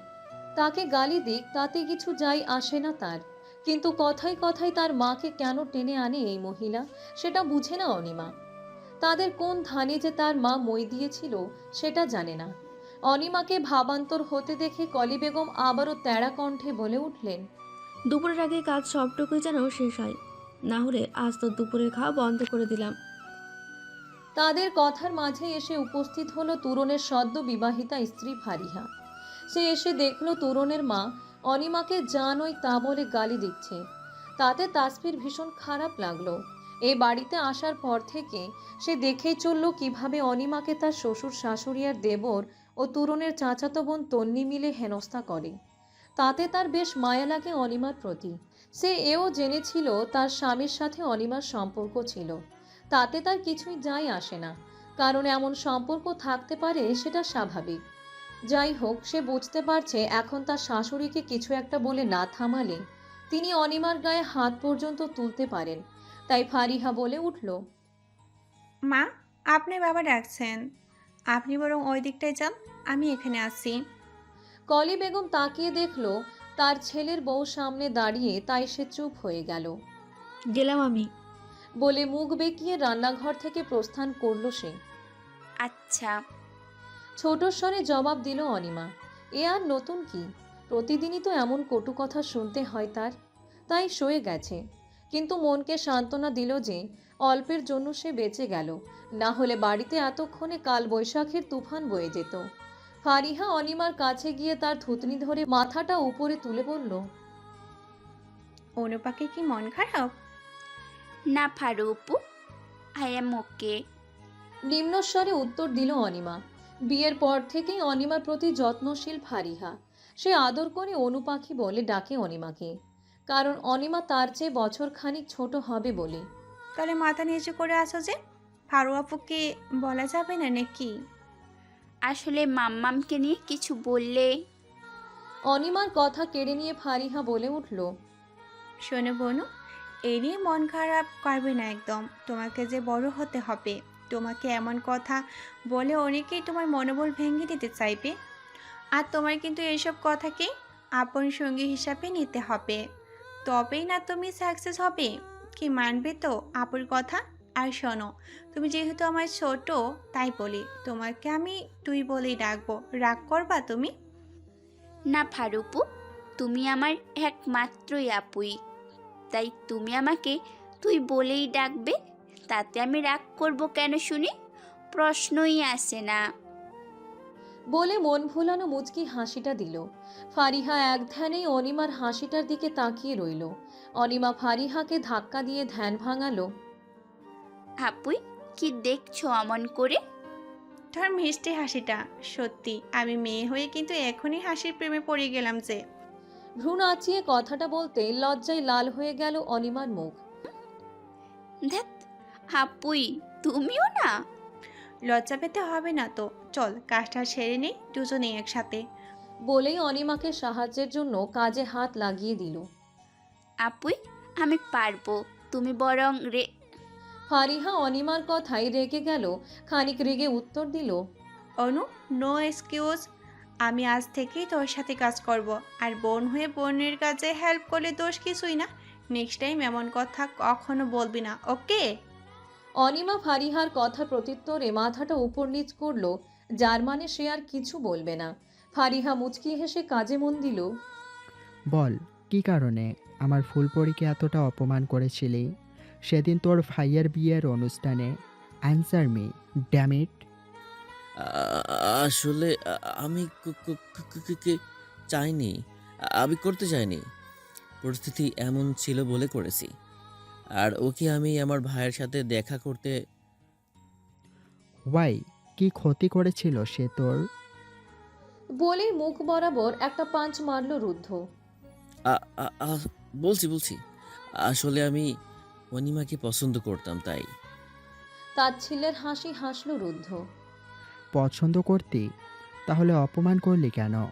তাকে গালি দিক তাতে কিছু যায় আসে না তার, কিন্তু কথায় কথায় তার মাকে কেন টেনে আনে এই মহিলা সেটা বুঝে না অনিমা। তাদের কোন ধানে যে তার মা মই দিয়েছিল সেটা জানে না। অনিমাকে ভাবান্তর হতে দেখে কলি বেগম আবারও তেড়া কণ্ঠে বলে উঠলেন, দুপুরের আগে কাজ সবটুকুই যেন শেষ হয়, না হলে আজ তো দুপুরের খাওয়া বন্ধ করে দিলাম। তাদের কথার মাঝে এসে উপস্থিত হলো তুরনের সদ্য বিবাহিতা স্ত্রী ফারিহা। সে এসে দেখলো তুরনের মা অনিমাকে যা নয় তা বলে গালি দিচ্ছে। তাতে তাসফির ভীষণ খারাপ লাগলো। এই বাড়িতে আসার পর থেকে সে দেখেই চলল কিভাবে অনিমাকে তার শ্বশুর শাশুড়ি আর দেবর ও তুরনের চাচাতো বোন তন্নি মিলে হেনস্থা করে। তাতে তার বেশ মায়া লাগে অনিমার প্রতি। সে এও জেনেছিল তার স্বামীর সাথে অনিমার সম্পর্ক ছিল। তাতে তার কিছুই যায় আসে না, কারণ এমন সম্পর্ক থাকতে পারে সেটা স্বাভাবিক। যাই হোক, সে বুঝতে পারছে এখন তার শাশুড়িকে কিছু একটা বলে না থামালে তিনি অনিমার গায়ে হাত পর্যন্ত তুলতে পারেন। তাই ফারিহা বলে উঠল, মা, আপনি বাবা ডাকছেন, আপনি বরং ওই দিকটায় যান, আমি এখানে আসি। কলি বেগম তাকিয়ে দেখল তার ছেলের বউ সামনে দাঁড়িয়ে, তাই সে চুপ হয়ে গেল। গেলাম আমি বলে মুখ বেঁকিয়ে রান্নাঘর থেকে প্রস্থান করল সে। আচ্ছা। ছোট স্বরে জবাব দিল অনিমা। এ আর নতুন কি, প্রতিদিনই তো এমন কটু কথা শুনতে হয় তার। তাই সয়ে গেছে, কিন্তু মনকে সান্ত্বনা দিল যে অল্পের জন্য সে বেঁচে গেল, না হলে বাড়িতে এতক্ষণে কাল বৈশাখের তুফান বয়ে যেত। ফারিহা অনিমার কাছে গিয়ে তার থুতনি ধরে মাথাটা উপরে তুলে বলল, অনুপাকে কি মন খারাপ? না ফারুপু, আই এম ওকে। নিম্নস্বরে উত্তর দিল অনিমা। বিয়ের পর থেকেই অনিমার প্রতি যত্নশীল ফারিহা। সে আদর করে অনুপাখি বলে ডাকে অনিমাকে, কারণ অনিমা তার চেয়ে বছর খানিক ছোট হবে বলে। তাহলে মাথা নিচু করে আসো যে, ফারু আপুকে বলা যাবে না নাকি? আসলে মাম্মামকে নিয়ে কিছু বললে। অনিমার কথা কেড়ে নিয়ে ফারিহা বলে উঠল, শোনো বোনু, এই নিয়ে মন খারাপ করবে না একদম। তোমাকে যে বড় হতে হবে, তোমাকে এমন কথা বলে অনেকেই তোমার মনোবল ভেঙে দিতে চাইবে। আর তোমার কিন্তু এইসব কথাকে আপন সঙ্গী হিসাবে নিতে হবে, তবেই না তুমি সাকসেস হবে। কি মানবে তো আপুর কথা? আর শোনো, তুমি যেহেতু আমার ছোট, তাই বলি তোমাকে আমি তুই বলেই ডাকবো, রাগ করবা তুমি? না ফারুপু, তুমি আমার একমাত্রই আপুই, তাই তুমি আমাকে তুই বলেই ডাকবে। তাতে আমি রাগ করব কেন শুনি? প্রশ্নই আসে না। বলে মন ভুলানো মুচকি হাসিটা দিল। ফারিহা এক ধ্যানেই অনিমার হাসিটার দিকে তাকিয়ে রইল। অনিমা ফারিহাকে ধাক্কা দিয়ে ধ্যান ভাঙালো। আপুই, কি দেখছো অমন করে? তোর মিষ্টি হাসিটা, সত্যি আমি মেয়ে হয়ে কিন্তু এখনই হাসির প্রেমে পড়ে গেলাম যে। ভ্রু নাচিয়ে কথাটা বলতে লজ্জায় লাল হয়ে গেল অনিমার মুখ। ধ্যাত, আপুই তুমিও না? লজ্জা পেতে হবে না তো, চল কাজটা সেরে নেই দুজনেই একসাথে। বলেই অনিমাকে সাহায্যের জন্য কাজে হাত লাগিয়ে দিল। আপুই, আমি পারবো, তুমি বরং ফারিহা অনিমার কথাই রেগে গেল। খানিক রেগে উত্তর দিল, অনু, নো এক্সকিউজ। আমি আজ থেকেই তোর সাথে কাজ করব, আর বোন হয়ে বোনের কাজে হেল্প করলে দোষ কিছুই না। নেক্সট টাইম এমন কথা কখনো বলবি না, ওকে? অনিমা ফারিহার কথা প্রত্যুত্তরে মাথাটা উপর নিচ করল, যার মানে সে আর কিছু বলবে না। ফারিহা মুচকি হেসে কাজে মন দিল। বল, কি কারণে আমার ফুলপরীকে এতটা অপমান করেছিলি সেদিন তোর ভাইয়ের বিয়ের অনুষ্ঠানে? Answer me, damn it. আসলে আমি চাইনি, আমি করতে চাইনি। পরিস্থিতি এমন ছিল বলে করেছি। আর ওকে আমি আমার ভাইয়ের সাথে দেখা করতে। ওয়াই, কি ক্ষতি করেছিল সে তোর? বলেই মুখ বরাবর একটা পাঞ্চ মারল রুদ্ধ। আ- আ- আ- বলছি আসলে আমি অনিমাকে পছন্দ করতাম তাই। তাচ্ছিল্যের হাসি হাসল রুদ্ধ। পছন্দ করতি? তাহলে অপমান করলি কেন?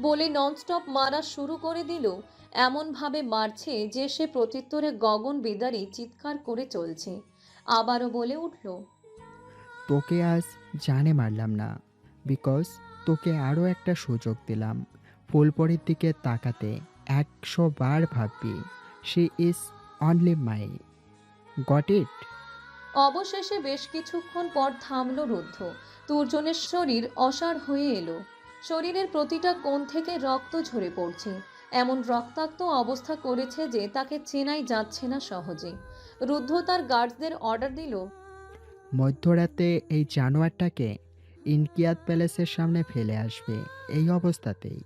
বলে ননস্টপ মারা শুরু করে দিল, এমনভাবে মারছে যে সে প্রত্যুত্তরে গগন বিদারী চিৎকার করে চলছে। আবারও বলে উঠল, তোকে আজ জানে মারলাম না, বিকজ তোকে আরও একটা সুযোগ দিলাম ফুলপরির দিকে তাকাতে। 100 বার ভাববি she is only my. Got it? অবশেষে বেশ কিছুক্ষণ পর থামল রুদ্ধ। তুর্জনের শরীর অসাড় হয়ে এলো। শরীরের প্রতিটা কোণ থেকে রক্ত ঝরে পড়ছে। এমন রক্তাক্ত অবস্থা করেছে যে তাকে চেনাই যাচ্ছে না সহজে। রুদ্ধ তার গার্ডসদের অর্ডার দিল, মধ্যরাতে এই জানোয়ারটাকে ইনকিয়াত প্যালেসের সামনে ফেলে আসবে এই অবস্থাতেই।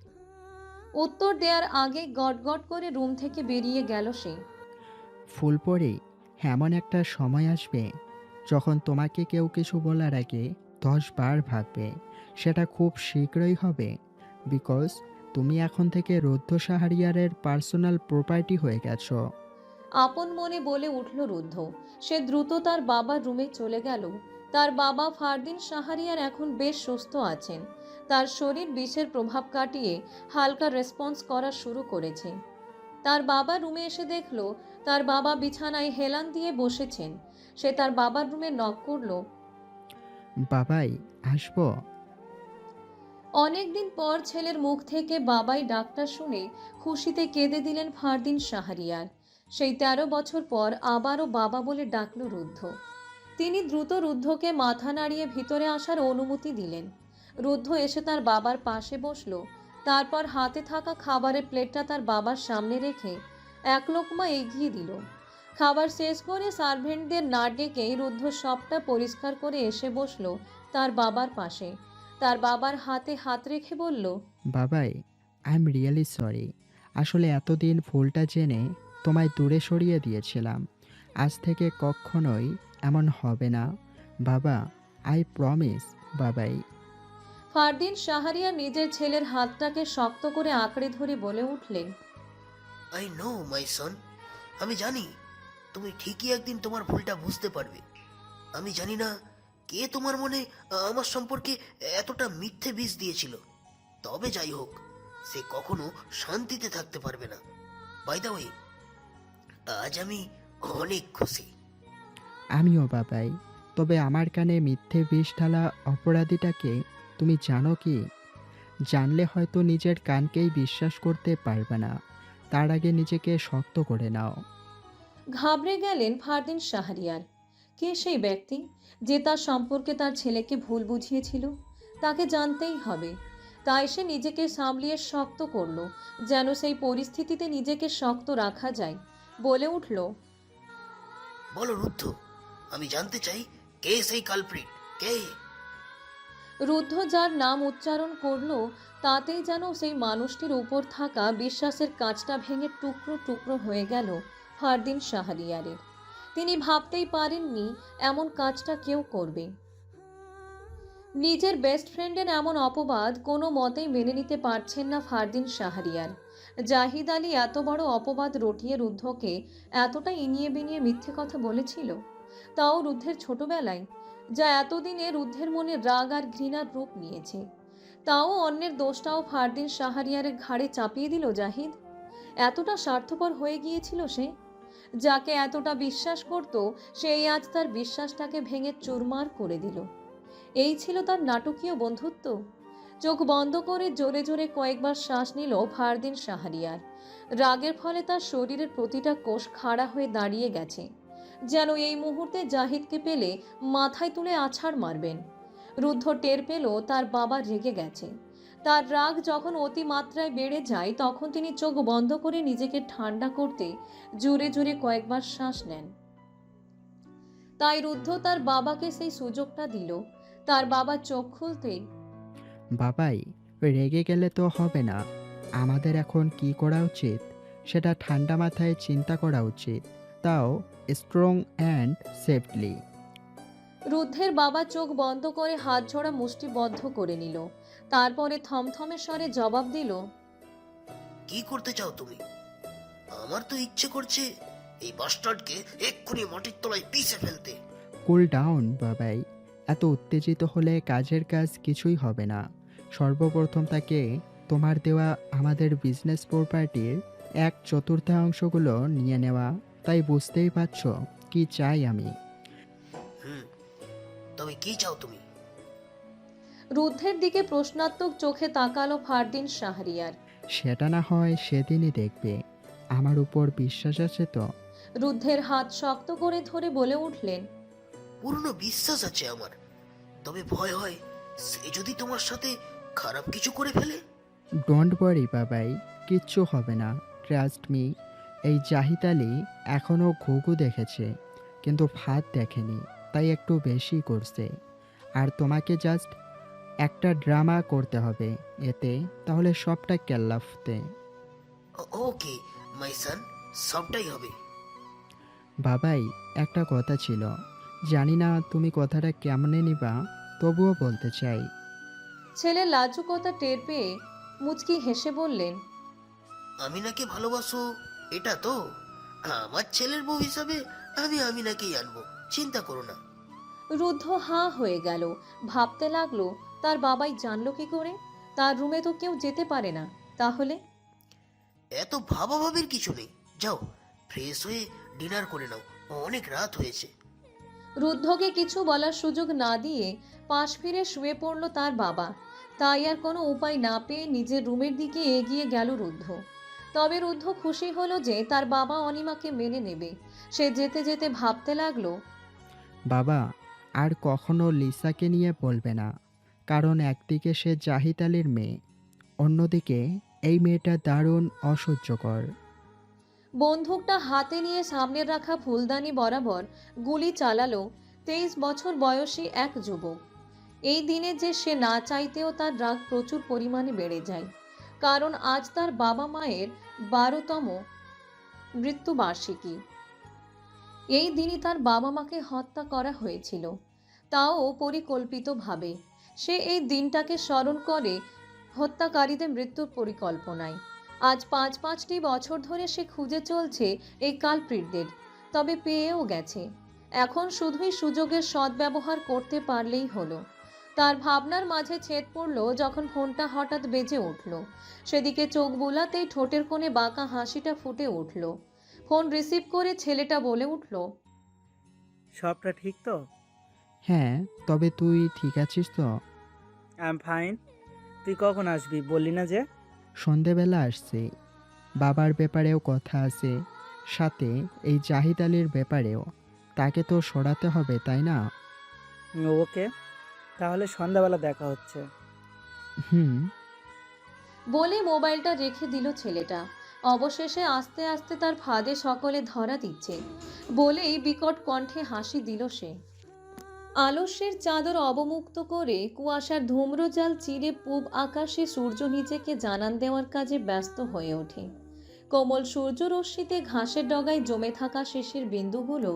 উত্তর দেওয়ার আগে গটগট করে রুম থেকে বেরিয়ে গেল সে। ফুলপরি, এমন একটা সময় আসবে যখন তোমাকে কেউ কিছু বলার আগে 10 বার ভাববে। সেটা খুব শীঘ্রই হবে, বিকজ তুমি এখন থেকে রুদ্ধ সাহারিয়ারের পার্সোনাল প্রপার্টি হয়ে গেছো। আপন মনে বলে উঠল রুদ্ধ। সে দ্রুত তার বাবার রুমে চলে গেল। তার বাবা ফারদিন শাহরিয়ার এখন বেশ সুস্থ আছেন। তার শরীর বিষের প্রভাব কাটিয়ে হালকা রেসপন্স করা শুরু করেছে। তার বাবা রুমে এসে দেখল তার বাবা বিছানায় হেলান দিয়ে বসেছেন। সে তার বাবার রুমে নক করল। বাবাই, আসবো? অনেকদিন পর ছেলের মুখ থেকে বাবাই ডাকটা শুনে খুশিতে কেঁদে দিলেন ফারদিন শাহরিয়ার। সেই 13 বছর পর আবারও বাবা বলে ডাকল রুদ্ধ। তিনি দ্রুত রুদ্ধকে মাথা নাড়িয়ে ভিতরে আসার অনুমতি দিলেন। রুদ্ধ এসে তার বাবার পাশে বসল। তারপর হাতে থাকা খাবারের প্লেটটা তার বাবার সামনে রেখে এক লোকমা এগিয়ে দিল। খাবার শেষ করে সার্ভেন্টদের না ডেকেই রুদ্ধ সবটা পরিষ্কার করে এসে বসল তার বাবার পাশে। তার বাবার হাতে হাত রেখে বলল, বাবাই, আই এম রিয়েলি সরি। আসলে এতদিন ভুলটা জেনে তোমায় দূরে সরিয়ে দিয়েছিলাম। আজ থেকে কখনোই এমন হবে না বাবা, আই প্রমিস। বাবাই। ফারদিন শাহরিয়ার নিজের ছেলের হাতটাকে শক্ত করে আঁকড়ে ধরে বলে উঠলেন, আই নো মাই সন, আমি জানি তুমি ঠিকই একদিন তোমার ভুলটা বুঝতে পারবে। আমি জানি না কে তোমার মনে আমার সম্পর্কে এতটা মিথ্যে বিষ দিয়েছিল। তবে যাই হোক, সে কখনো শান্তিতে থাকতে পারবে না। বাই দ্য ওয়ে, আজ আমি অনেক খুশি। আমিও বাবাই। তবে আমার কানে মিথ্যে বিষ ঢালা অপরাধীটাকে তুমি জানো কি? জানলে হয়তো নিজের কানকেই বিশ্বাস করতে পারবে না। তার আগে নিজেকে শক্ত করে নাও। ঘাবড়ে গেলেন ফারদিন শাহরিয়ার। কে সেই ব্যক্তি যে তার সম্পর্কে তার ছেলেকে ভুল বুঝিয়েছিল? তাকে জানতেই হবে। তাই সে নিজেকে সামলিয়ে শক্ত করল, যেন সেই পরিস্থিতিতে নিজেকে শক্ত রাখা যায়। বলে উঠল, বলো রুদ্ধ, আমি জানতে চাই কে সেই কালপ্রিট, কে? রুদ্ধ যার নাম উচ্চারণ করল তাতেই যেন সেই মানুষটির উপর থাকা বিশ্বাসের কাঁচটা ভেঙে টুকরো টুকরো হয়ে গেল ফারদিন শাহরিয়ারের। তিনি ভাবতেই পারেননি এমন কাজটা কেউ করবে। নিজের বেস্ট ফ্রেন্ডের এমন অপবাদ কোনো মতেই মেনে নিতে পারছেন না ফারদিন শাহরিয়ার। জাহিদ আলী এত বড় অপবাদ রটিয়ে রুদ্ধকে এতটা ইনিয়ে বিনিয়ে মিথ্যে কথা বলেছিল, তাও রুদ্ধের ছোটবেলায়, যা এতদিনে রুদ্ধের মনে রাগ আর ঘৃণার রূপ নিয়েছে। তাও অন্যের দোষটাও ফারদিন শাহরিয়ারের ঘাড়ে চাপিয়ে দিল জাহিদ। এতটা স্বার্থপর হয়ে গিয়েছিল সে। যাকে এতটা বিশ্বাস করত, সেই আজ তার বিশ্বাসটাকে ভেঙে চুরমার করে দিল। এই ছিল তার নাটকীয় বন্ধুত্ব। চোখ বন্ধ করে জোরে জোরে কয়েকবার শ্বাস নিল ফারদিন শাহরিয়ার। রাগের ফলে তার শরীরের প্রতিটা কোষ খাড়া হয়ে দাঁড়িয়ে গেছে, যেন এই মুহূর্তে জাহিদকে পেলে মাথায় তুলে আছাড় মারবেন। রুদ্ধ টের পেল তার বাবা রেগে গেছে। তার রাগ যখন অতিমাত্রায় বেড়ে যায় তখন তিনি চোখ বন্ধ করে নিজেকে ঠান্ডা করতে জোরে জোরে কয়েকবার শ্বাস নেন। তাই রুদ্ধ তার বাবাকে সেই সুযোগটা দিল। তার বাবা চোখ খুলতেই, বাবাই, রেগে গেলে তো হবে না। আমাদের এখন কি করা উচিত সেটা ঠান্ডা মাথায় চিন্তা করা উচিত, তাও স্ট্রং অ্যান্ড সেফলি। রুদ্ধের বাবা চোখ বন্ধ করে হাত ঝোড়া মুষ্টিবদ্ধ করে নিল। তারপরে থমথমে স্বরে জবাব দিল, কি করতে চাও তুমি? আমার তো ইচ্ছে করছে এই বাস্টার্ডকে এক্ষুনি মাটির তলায় পিষে ফেলতে। কুল ডাউন বাবাই, এত উত্তেজিত হলে কাজের কাজ কিছুই হবে না। সর্বপ্রথম তাকে তোমার দেওয়া আমাদের বিজনেস প্রপার্টির 1/4 নিয়ে নেওয়া। তাই বুঝতেই পারছো কি চাই আমি। তবে কি চাও তুমি? রুদ্ধের দিকে প্রশ্নাত্মক চোখে তাকালো ফারদিন শাহরিয়ার। সেটা না হয় সেদিনই দেখবে। আমার উপর বিশ্বাস আছে তো? রুদ্ধের হাত শক্ত করে ধরে বলে উঠলেন, পূর্ণ বিশ্বাস আছে আমার, তবে ভয় হয় সে যদি তোমার সাথে খারাপ কিছু করে ফেলে। ডোন্ট ওয়ারি বাবাই, কিচ্ছু হবে না, ট্রাস্ট মি। এই জাহিদ আলী এখনও ঘুঘু দেখেছে কিন্তু ফাঁদ দেখেনি, তাই একটু বেশি করছে। আর তোমাকে জাস্ট একটা ড্রামা করতে হবে এতে, তাহলে সবটা কেল্লাফতে। ওকে মাই সান, সবটাই হবে। বাবাই, একটা কথা ছিল, জানি না তুমি কথাটা কেমনে নিবা, তবুও বলতে চাই। ছেলে লাজুকতা টের পেয়ে মুচকি হেসে বললেন, আমিনাকে ভালোবাসো এটা তো? আমার ছেলের বউ হিসাবে আমি আমিনাকেই আনবো, চিন্তা করো না। রুদ্ধ হাঁ হয়ে গেল। ভাবতে লাগলো, তার বাবাই জানলো কি করে? তার রুমে তো কেউ যেতে পারে না। তাহলে এত ভাবাভাবির কিছু নেই, যাও ফ্রেশ হয়ে ডিনার করে নাও, অনেক রাত হয়েছে। রুদ্ধকে কিছু বলার সুযোগ না দিয়ে পাশ ফিরে শুয়ে পড়ল তার বাবা। তাই আর কোনো উপায় না পেয়ে নিজের রুমের দিকে এগিয়ে গেল রুদ্ধ। তবে রুদ্ধ খুশি হলো যে তার বাবা অনিমাকে মেনে নেবে। সে যেতে যেতে ভাবতে লাগলো, বাবা আর কখনো লিসাকে নিয়ে বলবে না, কারণ একদিকে সে জাহিদ আলীর মেয়ে, অন্যদিকে এই মেয়েটা দারুণ অসহ্যকর। বন্দুকটা হাতে নিয়ে সামনে রাখা ফুলদানি বরাবর গুলি চালালো 23 বছর বয়সী এক যুবক। এই দিনে যে সে না চাইতেও তার রাগ প্রচুর পরিমাণে বেড়ে যায়, কারণ আজ তার বাবা মায়ের 12তম মৃত্যুবার্ষিকী। এই দিনই তার বাবা মাকে হত্যা করা হয়েছিল, তাও পরিকল্পিতভাবে। সে এই দিনটাকে স্মরণ করে হত্যাকারীদের মৃত্যুর পরিকল্পনায়। আজ 5-5টি বছর ধরে সে খুঁজে চলছে এই কালপ্রিটদের, তবে পেয়েও গেছে। এখন শুধুই সুযোগের সদ্ব্যবহার করতে পারলেই হলো। তার ভাবনার মাঝে ছেদ পড়ল যখন ফোনটা হঠাৎ বেজে উঠল। সেদিকে চোখ বুলাতেই ঠোঁটের কোণে বাঁকা হাসিটা ফুটে উঠল। ফোন রিসিভ করে ছেলেটা বলে উঠল, সবটা ঠিক তো? হ্যাঁ, তবে তুই ঠিক আছিস তো? I am fine. তুই কখন আসবি বললি না যে? সন্ধেবেলা আসছি। বাবার ব্যাপারেও কথা আছে, সাথে এই জাহিদ আলীর ব্যাপারেও। তাকে তো সরাতে হবে, তাই না? ওকে, তাহলে সন্ধ্যাবেলা দেখা হচ্ছে। হুম। বলে মোবাইলটা রেখে দিল ছেলেটা। অবশেষে আস্তে আস্তে তার ফাঁদে সকলে ধরা দিচ্ছে বলেই বিকট কণ্ঠে হাসি দিল সে। আলস্যের চাদর অবমুক্ত করে কুয়াশার ধূম্রজাল চিরে পূব আকাশে সূর্য নিজেকে জানান দেওয়ার কাজে ব্যস্ত হয়ে ওঠে। কোমল সূর্যরশ্মিতে ঘাসের ডগায় জমে থাকা শিশির বিন্দুগুলো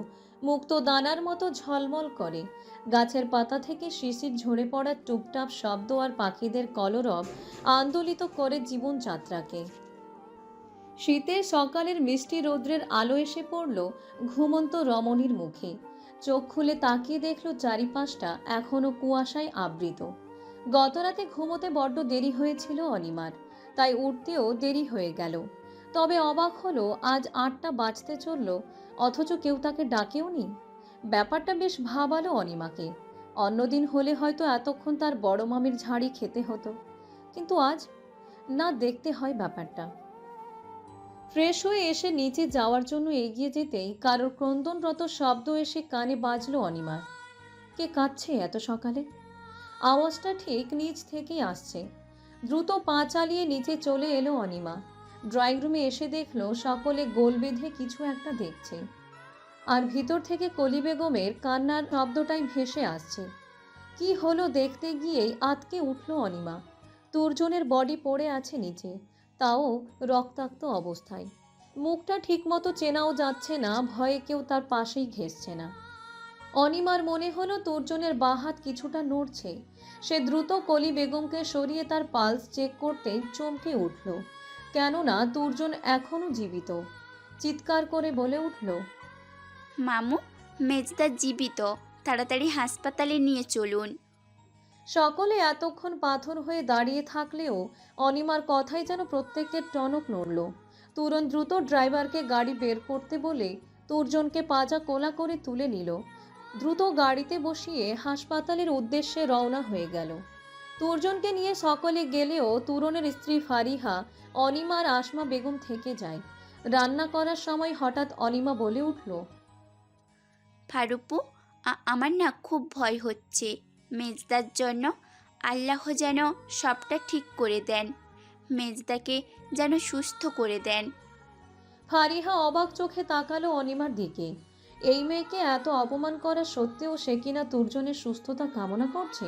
মুক্ত দানার মতো ঝলমল করে। গাছের পাতা থেকে শিশির ঝরে পড়ার টুপটাপ শব্দ আর পাখিদের কলরব আন্দোলিত করে জীবনযাত্রাকে। শীতের সকালের মিষ্টি রৌদ্রের আলো এসে পড়ল ঘুমন্ত রমণীর মুখে। চোখ খুলে তাকিয়ে দেখল চারিপাশটা এখনো কুয়াশায় আবৃত। গতরাতে ঘুমোতে বড্ড দেরি হয়েছিল অনিমার, তাই উঠতেও দেরি হয়ে গেল। তবে অবাক হলো, আজ 8টা বাজতে চলল অথচ কেউ তাকে ডাকেও নি। ব্যাপারটা বেশ ভাবালো অনিমাকে। অন্যদিন হলে হয়তো এতক্ষণ তার বড় মামির ঝাড়ি খেতে হতো, কিন্তু আজ না, দেখতে হয় ব্যাপারটা। ফ্রেশ হয়ে এসে নিচে যাওয়ার জন্য এগিয়ে যেতেই কারোর ক্রন্দনরত শব্দ এসে কানে বাজলো অনিমার। কে কাঁদছে এত সকালে? আওয়াজটা ঠিক নিচ থেকেই আসছে। দ্রুত পা চালিয়ে নিচে চলে এলো অনিমা। ড্রয়িং রুমে এসে দেখলো সকলে গোল বেঁধে কিছু একটা দেখছে, আর ভিতর থেকে কলি বেগমের কান্নার শব্দটাই ভেসে আসছে। কি হলো দেখতে গিয়েই আতকে উঠল অনিমা। তুর্জনের বডি পড়ে আছে নিচে, তাও রক্তাক্ত অবস্থায়। মুখটা ঠিকমতো চেনাও যাচ্ছে না, ভয়ে কেউ তার পাশেই ঘেঁষছে না। অনিমার মনে হলো তুর্জনের বাঁ হাত কিছুটা নড়ছে। সে দ্রুত কলি বেগমকে সরিয়ে তার পালস চেক করতেই চমকে উঠল, কেননা তুর্জন এখনও জীবিত। চিৎকার করে বলে উঠল, মামু, মেজদা জীবিত, তাড়াতাড়ি হাসপাতালে নিয়ে চলুন। সকলে এতক্ষণ পাথর হয়ে দাঁড়িয়ে থাকলেও অনিমার কথাই যেন প্রত্যেকের টনক নড়ল। তুরন দ্রুত ড্রাইভারকে গাড়ি বের করতে বলে তুর্জনকে পাজা কোলা করে তুলে নিল। দ্রুত গাড়িতে বসিয়ে হাসপাতালের উদ্দেশ্যে রওনা হয়ে গেল। তুর্জনকে নিয়ে সকলে গেলেও তুরনের স্ত্রী ফারিহা, অনিমা আর আসমা বেগম থেকে যায়। রান্না করার সময় হঠাৎ অনিমা বলে উঠল, ফারুপু, আমার না খুব ভয় হচ্ছে মেজদার জন্য। আল্লাহ যেন সবটা ঠিক করে দেন, মেজদাকে যেন সুস্থ করে দেন। ফারিহা অবাক চোখে তাকালো অনিমার দিকে। এই মেয়েকে এত অপমান করা সত্ত্বেও সে কিনা তুর্জনের সুস্থতা কামনা করছে।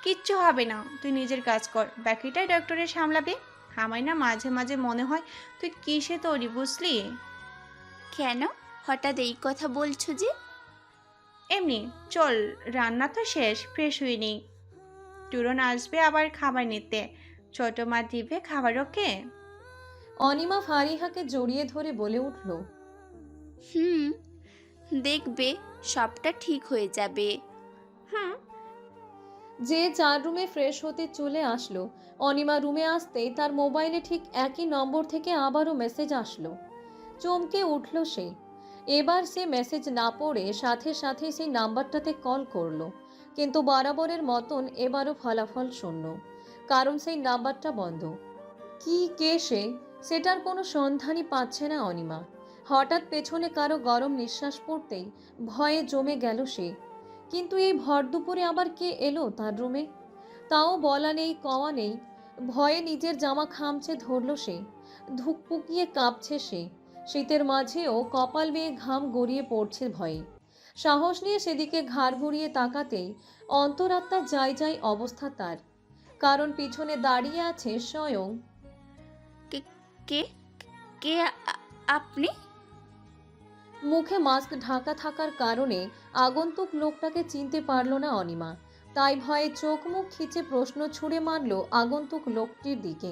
কিচ্ছু হবে না, তুই নিজের কাজ কর, বাকিটাই ডক্টরের সামলাবে। আমায় না মাঝে মাঝে মনে হয় তুই কিসে তৈরি, বুঝলি? কেন হঠাৎ এই কথা বলছো যে? এমনি চল, রান্না তো শেষ, ফ্রেশ হয়ে নিই। তুরন আসবে আবার খাবার নিতে, ছোট মা দিবে খাবার, ওকে? অনিমা ফারিহাকে জড়িয়ে ধরে বলে উঠল, দেখবে সবটা ঠিক হয়ে যাবে। যে 4 রুমে ফ্রেশ হতে চলে আসলো। অনিমা রুমে আসতেই তার মোবাইলে ঠিক একই নম্বর থেকে আবারও মেসেজ আসলো। চমকে উঠল সে। এবার সে মেসেজ না পড়ে সাথে সাথে সেই নাম্বারটাতে কল করলো, কিন্তু বরাবরের মতন এবারও ফলাফল শূন্য, কারণ সেই নাম্বারটা বন্ধ। কি কে সে, সেটার কোনো সন্ধানই পাচ্ছে না অনিমা। হঠাৎ পেছনে কারো গরম নিঃশ্বাস পড়তেই ভয়ে জমে গেল সে। কিন্তু এই ভর দুপুরে আবার কে এলো তার রুমে, তাও বলা নেই কওয়া নেই। ভয়ে নিজের জামা খামচে ধরল সে। ধুকপুকিয়ে কাঁপছে সে। শীতের মাঝেও কপাল বেয়ে ঘাম গড়িয়ে পড়ছে ভয়ে। সাহস নিয়ে সেদিকে ঘাড় ঘুরিয়ে তাকাতেই অন্তরাত্মা যায় যায় অবস্থা তার, কারণ পিছনে দাঁড়িয়ে আছে স্বয়ং। কে কে আপনি? মুখে মাস্ক ঢাকা থাকার কারণে আগন্তুক লোকটাকে চিনতে পারল না অনিমা। তাই ভয়ে চোখ মুখ খিচে প্রশ্ন ছুড়ে মারল আগন্তুক লোকটির দিকে,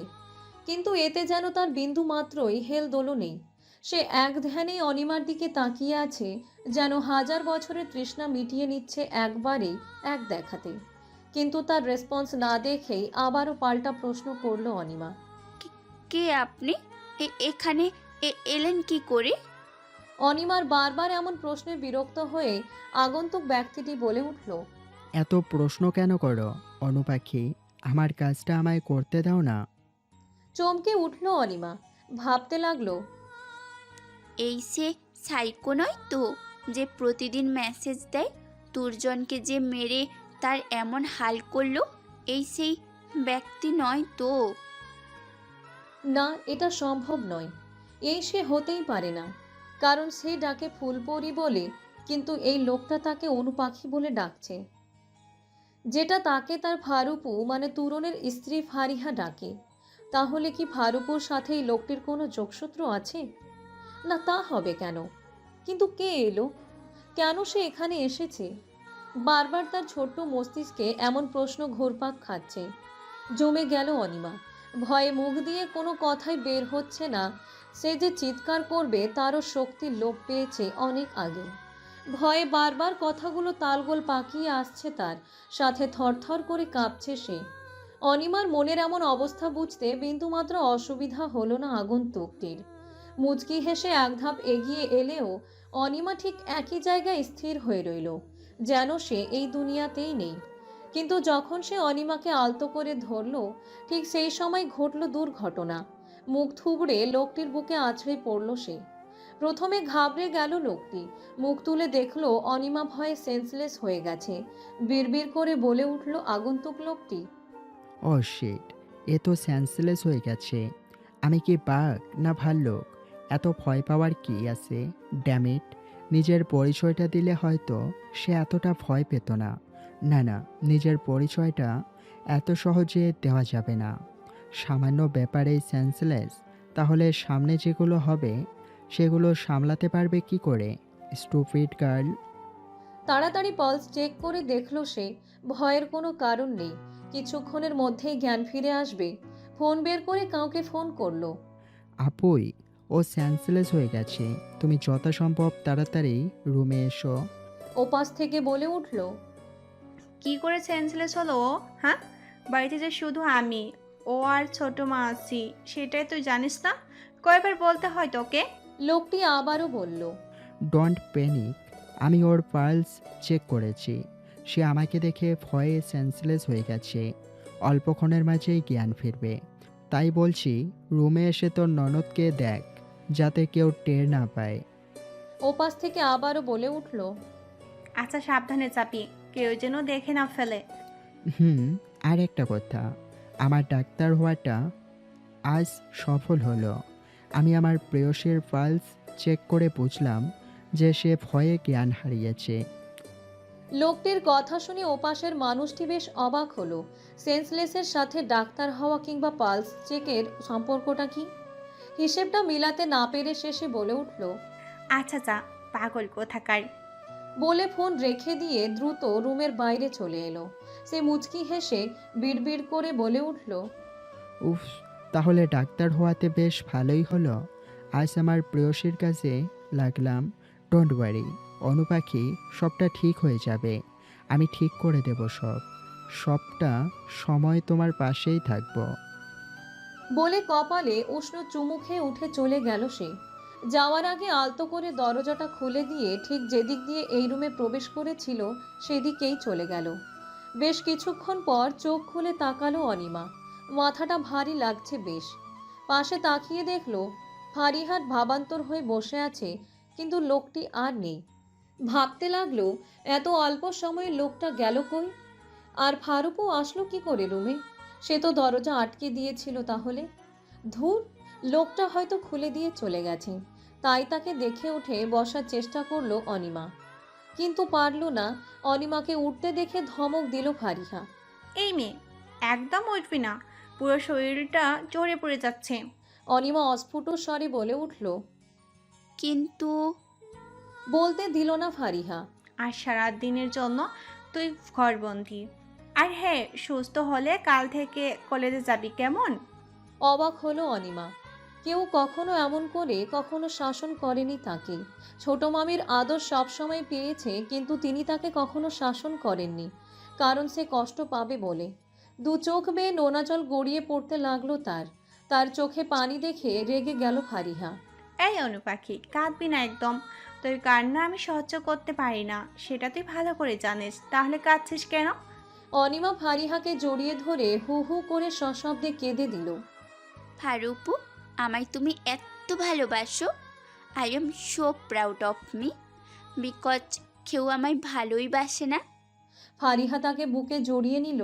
কিন্তু এতে যেন তার বিন্দু মাত্রই হেলদোলও নেই। সে এক ধ্যানেই অনিমার দিকে তাকিয়ে আছে, যেন হাজার বছরের তৃষ্ণা মিটিয়ে নিচ্ছে একবারেই, এক দেখাতে। কিন্তু তার রেসপন্স না দেখেই আবারও পাল্টা প্রশ্ন করল অনিমা, কে আপনি? এখানে এলেন কি করে? অনিমার বারবার এমন প্রশ্নে বিরক্ত হয়ে আগন্তুক ব্যক্তিটি বলে উঠল, এত প্রশ্ন কেন করো অনুপাখি? আমার কাজটা আমায় করতে দাও না। চমকে উঠল অনিমা। ভাবতে লাগলো, এই সে সাইকো নয় তো, যে প্রতিদিন মেসেজ দেয়? তুর্জনকে যে মেরে তার এমন হাল করলো, এই সেই ব্যক্তি নয় তো? না, এটা সম্ভব নয়। এই সে হতেই পারে না, কারণ সে ডাকে ফুলপরি বলে, কিন্তু এই লোকটা তাকে অনুপাখি বলে ডাকছে, যেটা তাকে তার ফারুপু মানে তুরনের স্ত্রী ফারিহা ডাকে। তাহলে কি ফারুপুর সাথে এই লোকটির কোনো যোগসূত্র আছে? না, তা হবে কেন? কিন্তু কে এলো? কেন সে এখানে এসেছে? বারবার তার ছোট্ট মস্তিষ্কে এমন প্রশ্ন ঘুরপাক খাচ্ছে। জমে গেল অনিমা। ভয়ে মুখ দিয়ে কোনো কথাই বের হচ্ছে না। সে যে চিৎকার করবে তারও শক্তির লোপ পেয়েছে অনেক আগে। ভয়ে বারবার কথাগুলো তালগোল পাকিয়ে আসছে তার, সাথে থরথর করে কাঁপছে সে। অনিমার মনের এমন অবস্থা বুঝতে বিন্দুমাত্র অসুবিধা হলো না আগন্তুকটির। মুচকি হেসে এক ধাপ এগিয়ে এলেও অনিমা ঠিক একই জায়গায় স্থির হয়ে রইল, যেন সে এই দুনিয়াতেই নেই। কিন্তু যখন সে অনিমাকে আলতো করে ধরল, ঠিক সেই সময় ঘটল দুর্ঘটনা। মুখ থুবড়ে লোকটির বুকে আছড়ে পড়ল সে। প্রথমে ঘাবড়ে গেল লোকটি। মুখ তুলে দেখল অনিমা ভয়ে সেন্সলেস হয়ে গেছে। বিড়বিড় করে বলে উঠল আগন্তুক লোকটি, ও শিট, এ তো সেন্সলেস হয়ে গেছে। আমি কি বাঘ না ভাল্লুক? এত ভয় পাওয়ার কি আছে? ড্যামিট, নিজের পরিচয়টা দিলে হয়তো সে এতটা ভয় পেত না। না না, নিজের পরিচয়টা এত সহজে দেওয়া যাবে না। সামান্য ব্যাপারেই সেন্সলেস, তাহলে সামনে যেগুলো হবে সেগুলো সামলাতে পারবে কি করে? Stupid girl. তাড়াতাড়ি পালস চেক করে দেখল সে ভয়ের কোনো কারণ নেই। কিছুক্ষণের মধ্যেই জ্ঞান ফিরে আসবে। ফোন বের করে কাউকে ফোন করলো। আপুই, ও সেন্সলেস হয়ে গেছে। তুমি যথাসম্ভব তাড়াতাড়ি রুমে এসো। ওপাশ থেকে বলে উঠল, কি করে সেন্সলেস হলো ও? হ্যাঁ, বাড়িতে যে শুধু আমি, ও আর ছোট মা আছি, সেটাই তুই জানিস না? কয়বার বলতে হয় তোকে? লোকটি আবারও বলল, ডোন্ট প্যানিক। আমি ওর পালস চেক করেছি। সে আমাকে দেখে ভয়ে সেন্সলেস হয়ে গেছে। অল্পক্ষণের মাঝেই জ্ঞান ফিরবে। তাই বলছি, রুমে এসে তোর ননদকে দেখ, যাতে কেউ টের না পায়। ওপাশ থেকে আবারও বলে উঠল, আচ্ছা, সাবধানে চাপি, কেউ যেন দেখে না ফেলে। আর একটা কথা, আমার ডাক্তার হওয়াটা আজ সফল হলো। আমি আমার প্রেয়সীর পালস চেক করে বুঝলাম যে সে ভয়ে জ্ঞান হারিয়েছে। লোকটির কথা শুনে ওপাশের মানুষটি বেশ অবাক হলো। সেন্সলেসের সাথে ডাক্তার হওয়া কিংবা পালস চেকের সম্পর্কটা কি? হিসেবটা মিলাতে না পেরে শেষে বলে উঠল, আচ্ছা যা, পাগল কোথাকার। বলে ফোন রেখে দিয়ে দ্রুত রুমের বাইরে চলে এলো। সে মুচকি হেসে বিড়বিড় করে বলে উঠল, উফ, তাহলে ডাক্তার হওয়াতে বেশ ভালোই হলো। আজ আমার প্রেয়সীর কাছে লাগলাম। ডোন্ট ওয়ারি অনুপাখি, সবটা ঠিক হয়ে যাবে। আমি ঠিক করে দেব সবটা সময় তোমার পাশেই থাকবো। বলে কপালে উষ্ণ চুমু খেয়ে উঠে চলে গেল সে। যাওয়ার আগে আলতো করে দরজাটা খুলে দিয়ে ঠিক যেদিক দিয়ে এই রুমে প্রবেশ করেছিল সেদিকেই চলে গেল। বেশ কিছুক্ষণ পর চোখ খুলে তাকালো অনিমা। মাথাটা ভারী লাগছে বেশ। পাশে তাকিয়ে দেখলো ফারিহাত ভাবান্তর হয়ে বসে আছে, কিন্তু লোকটি আর নেই। ভাবতে লাগলো, এত অল্প সময়ে লোকটা গেল কই? আর ফারুকও আসলো কি করে রুমে? সে তো দরজা আটকে দিয়েছিল তাহলে। ধুর, লোকটা হয়তো খুলে দিয়ে চলে গেছে। তাই তাকে দেখে উঠে বসার চেষ্টা করলো অনিমা, কিন্তু পারল না। অনিমাকে উঠতে দেখে ধমক দিল ফারিহা। এই মেয়ে, একদম উঠবি না, পুরো শরীরটা জোরে পড়ে যাচ্ছে। অনিমা অস্ফুট স্বরে বলে উঠল, কিন্তু বলতে দিল না ফারিহা। আর সারা দিনের জন্য তুই ঘরবন্দি। আর হ্যাঁ, সুস্থ হলে কাল থেকে কলেজে যাবি, কেমন? অবাক হলো অনিমা। কেউ কখনো এমন করে কখনো শাসন করেনি তাকে। ছোট মামির আদর সবসময় পেয়েছে, কিন্তু তিনি তাকে কখনো শাসন করেননি, কারণ সে কষ্ট পাবে বলে। দু চোখ বেয়ে নোনা জল গড়িয়ে পড়তে লাগলো তার চোখে পানি দেখে রেগে গেল ফারিহা। এই অনুপাখি, কাঁদবি না একদম। তোর কান্না আমি সহ্য করতে পারি না, সেটা তুই ভালো করে জানিস। তাহলে কাঁদছিস কেন? অনিমা ফারিহাকে জড়িয়ে ধরে হু হু করে সশব্দে কেঁদে দিল। ফারুপু, আমায় তুমি এত ভালোবাসো। I am so proud of me, because কেউ আমায় ভালোই বাসে না। ফারিহা তাকে বুকে জড়িয়ে নিল।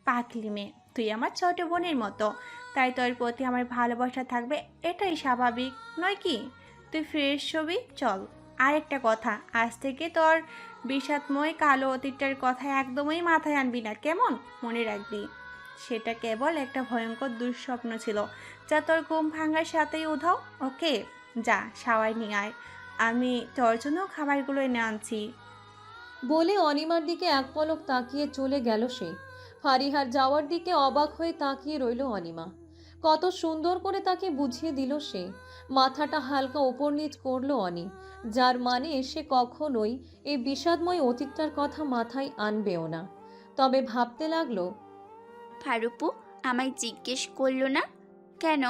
পাগলি মেয়ে, তুই আমার ছোট বোনের মতো, তাই তোর প্রতি আমার ভালোবাসা থাকবে, এটাই স্বাভাবিক নয় কি? তুই ফ্রেশ হবি, চল। আর একটা কথা, আজ থেকে তোর বিষাদময় কালো অতীতটার কথা একদমই মাথায় আনবি না, কেমন? মনে রাখবি, সেটা কেবল একটা ভয়ঙ্কর দুঃস্বপ্ন ছিল, যা তোর ঘুম ভাঙার সাথেই উধাও। ওকে, যা শাওয়ার নিয়ে আয়, আমি তোর জন্য খাবারগুলো এনে আনছি। বলে অনিমার দিকে এক পলক তাকিয়ে চলে গেল সে। ফারিহার যাওয়ার দিকে অবাক হয়ে তাকিয়ে রইল অনিমা। কত সুন্দর করে তাকে বুঝিয়ে দিল সে। মাথাটা হালকা ওপর নিচ করলো অনি, যার মানে সে কখনোই এই বিষাদময় অতীতটার কথা মাথায় আনবেও না। তবে ভাবতে লাগলো, ফারুপু আমায় জিজ্ঞেস করলো না কেন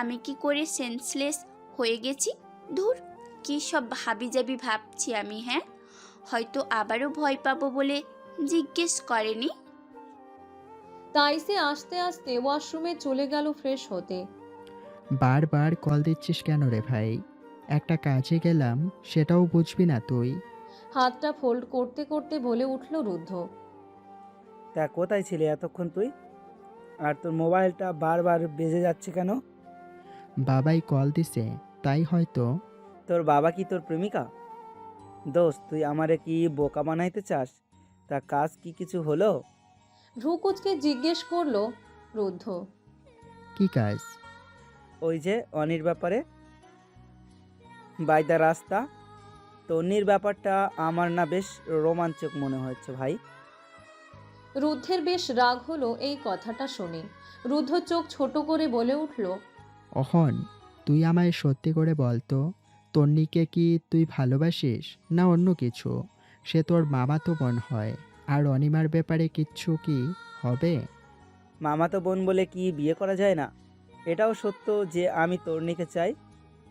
আমি কি করে সেন্সলেস হয়ে গেছি? ধুর, কি সব ভাবি যাবি ভাবছি আমি। হ্যাঁ, হয়তো আবারও ভয় পাবো বলে জিজ্ঞেস করেনি। তাই সে আস্তে আস্তে ওয়াশরুমে চলে গেল ফ্রেশ হতে। বারবার কল দিচ্ছিস কেন রে ভাই? একটা কাজে গেলাম, সেটাও বুঝবি না তুই? হাতটা ফোল্ড করতে করতে বলে উঠল রুদ্ধ। তা কোথায় ছিলি এতক্ষণ তুই? আর তোর মোবাইলটা বারবার বেজে যাচ্ছে কেন? বাবাই কল দিছে, তাই হয়তো। তোর বাবা কি তোর প্রেমিকা? দোস্ত, তুই আমারে কি বোকা বানাইতে চাস? তা কাজ কি কিছু হলো? ভ্রুকুচকে জিজ্ঞেস করলো রুদ্ধ। কি কাজ? ওই যে অনির ব্যাপারে, বাই দ্য রাস্তা। তন্নির ব্যাপারটা আমার না বেশ রোমাঞ্চক মনে হচ্ছে ভাই। রুদ্ধের বেশ রাগ হলো এই কথাটা শুনে। রুদ্ধ চোখ ছোট করে বলে উঠল, অহন, তুই আমায় সত্যি করে বল তো, তন্নিকে কি তুই ভালোবাসিস না অন্য কিছু? সে তোর মামাতো বোন হয়। আর অনিমার ব্যাপারে কিচ্ছু কি হবে? মামাতো বোন বলে কি বিয়ে করা যায় না? এটাও সত্য যে আমি তর্ণীকে চাই,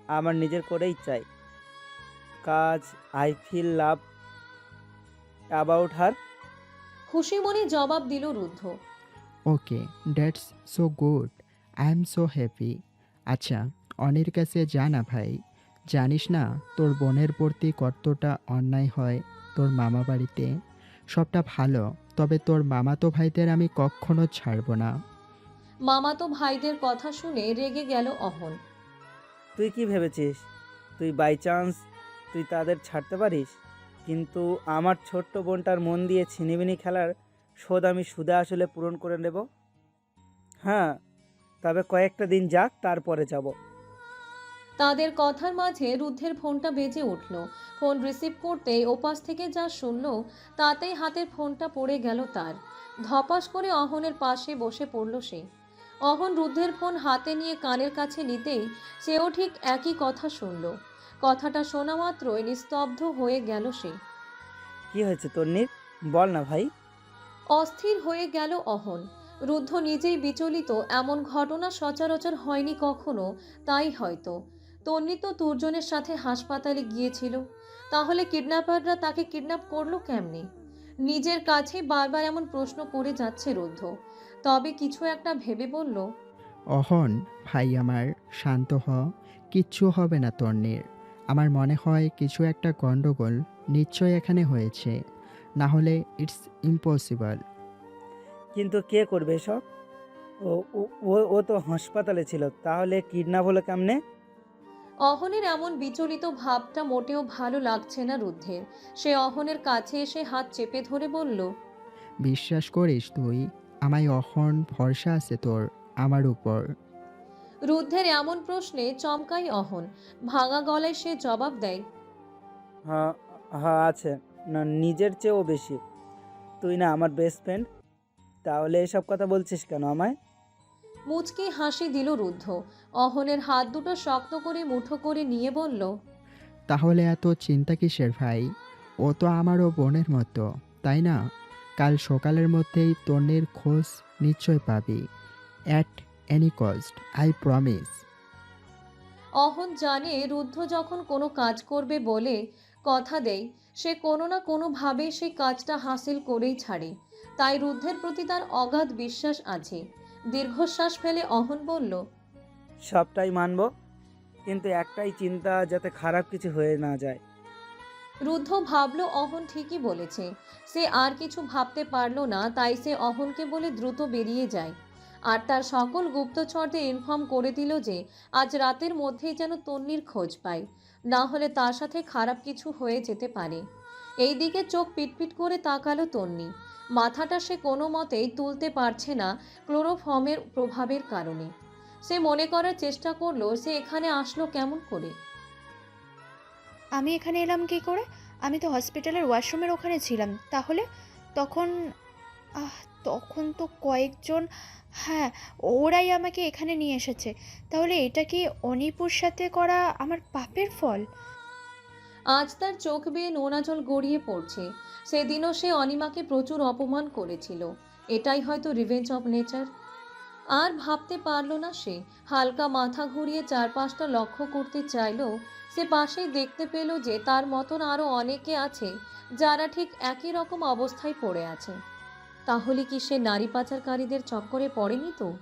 আমার নিজের করেই চাই। কাজ I feel love about her. খুশি মনে জবাব দিল রুদ্ধ। Okay, that's so good. I am so happy. আচ্ছা, অনির কাছে যা না ভাই। জানিস না তোর বোনের প্রতি কতটা অন্যায় হয় তোর মামা বাড়িতে। সবটা ভালো, তবে তোর মামাতো ভাইদের আমি কখনো ছাড়বো না। মামাতো ভাইদের কথা শুনে রেগে গেল অহন। তুই কি ভেবেছিস তুই বাই চান্স তুই তাদের ছাড়তে পারিস? কিন্তু আমার ছোট্ট বোনটার মন দিয়ে ছিনিমিনি খেলার শোধ আমি সুদে আসলে পূরণ করে নেব। হ্যাঁ, তবে কয়েকটা দিন যাক, তারপরে যাব। তাদের কথার মাঝে রুদ্ধের ফোনটা বেজে উঠল। ফোন রিসিভ করতেই ওপাশ থেকে যা শুনল তাতেই হাতের ফোনটা পড়ে গেল তার। ধপাস করে অহনের পাশে বসে পড়ল সে। অহন রুদ্ধের ফোন হাতে নিয়ে কানের কাছে নিতেই সেও ঠিক একই কথা শুনল। কথাটা শোনা মাত্রই নিস্তব্ধ হয়ে গেল সে। কি হয়েছে তন্নির, বল না ভাই। অস্থির হয়ে গেল অহন। রুদ্ধ নিজেই বিচলিত, এমন ঘটনা সচরাচর হয়নি কখনো, তাই হয়তো। তন্নি তো তুর্জনের সাথে হাসপাতালে গিয়েছিল, তাহলে কিডন্যাপাররা তাকে কিডন্যাপ করলো কেমনে? নিজের কাছে বারবার এমন প্রশ্ন করে যাচ্ছে রুদ্ধ। তবে কিছু একটা ভেবে বলল, অহন ভাই আমার, শান্ত হ। কিচ্ছু হবে না তন্নির। আমার মনে হয় কিছু একটা গন্ডগোল নিশ্চয় এখানে হয়েছে, না হলে ইটস ইম্পসিবল। কিন্তু কে করবে এসব? ও ও ও- ও তো হাসপাতালে ছিল, তাহলে কিডন্যাপ হলো কেমনে? অহনের এমন বিচলিত ভাবটা মোটেও ভালো লাগছে না রুদ্ধের। সে অহনের কাছে এসে হাত চেপে ধরে বলল, বিশ্বাস করিস তুই আমায়? অহন ভরসা আছে তোর আমার উপর। রুদ্ধের এমন প্রশ্নে চমকাই অহন। ভাঙা গলায় সে জবাব দেয়, হ্যাঁ, হ্যাঁ আছে, না নিজের চেয়েও বেশি। তুই না আমার বেস্ট ফ্রেন্ড, তাহলে এসব কথা বলছিস কেন আমায়? মুচকি হাসি দিল রুদ্ধ। অহনের হাত দুটো শক্ত করে মুঠো করে নিয়ে বলল, তাহলে এত চিন্তা কিসের ভাই? ও তো আমারও বোনের মতো, তাই না? কাল সকালের মধ্যেই তন্নির খোঁজ নিশ্চয় পাবি। At any cost, I promise. অহন জানে রুদ্ধ যখন কোনো কাজ করবে বলে কথা দেয়, সে কোনো না কোনোভাবে সেই কাজটা হাসিল করেই ছাড়ে। তাই রুদ্ধের প্রতি তার অগাধ বিশ্বাস আছে। দীর্ঘশ্বাস ফেলে অহন বলল, সবটাই মানবো, কিন্তু একটাই চিন্তা, যাতে খারাপ কিছু হয়ে না যায়। রুদ্ধ ভাবল অহন ঠিকই বলেছে। সে আর কিছু ভাবতে পারল না, তাই সে অহনকে বলে দ্রুত বেরিয়ে যায়। আর তার সকল গুপ্তচরদের ইনফর্ম করে দিল যে আজ রাতের মধ্যেই যেন তন্নির খোঁজ পায়, না হলে তার সাথে খারাপ কিছু হয়ে যেতে পারে। এই দিকে চোখ পিটপিট করে তাকালো তন্নি। মাথাটা সে কোনো মতেই তুলতে পারছে না ক্লোরোফর্মের প্রভাবের কারণে। সে মনে করার চেষ্টা করলো সে এখানে আসলো কেমন করে। আমি এখানে এলাম কী করে? আমি তো হসপিটালের ওয়াশরুমের ওখানে ছিলাম। তাহলে তখন আহ তখন তো কয়েকজন, হ্যাঁ, ওরাই আমাকে এখানে নিয়ে এসেছে। তাহলে এটা কি অনিপুর সাথে করা আমার পাপের ফল? আজ তার চোখ বেয়ে নোনা জল গড়িয়ে পড়ছে। সেদিনও সে অনিমাকে প্রচুর অপমান করেছিল। এটাই হয়তো রিভেঞ্জ অফ নেচার। আর ভাবতে পারল না সে। হালকা মাথা ঘুরিয়ে চারপাশটা লক্ষ্য করতে চাইলেও সে পাশেই দেখতে পেল যে তার মতন আরও অনেকে আছে যারা ঠিক একই রকম অবস্থায় পড়ে আছে। তাহলে কি সে নারী পাচারকারীদের চক্করে পড়েনি তো?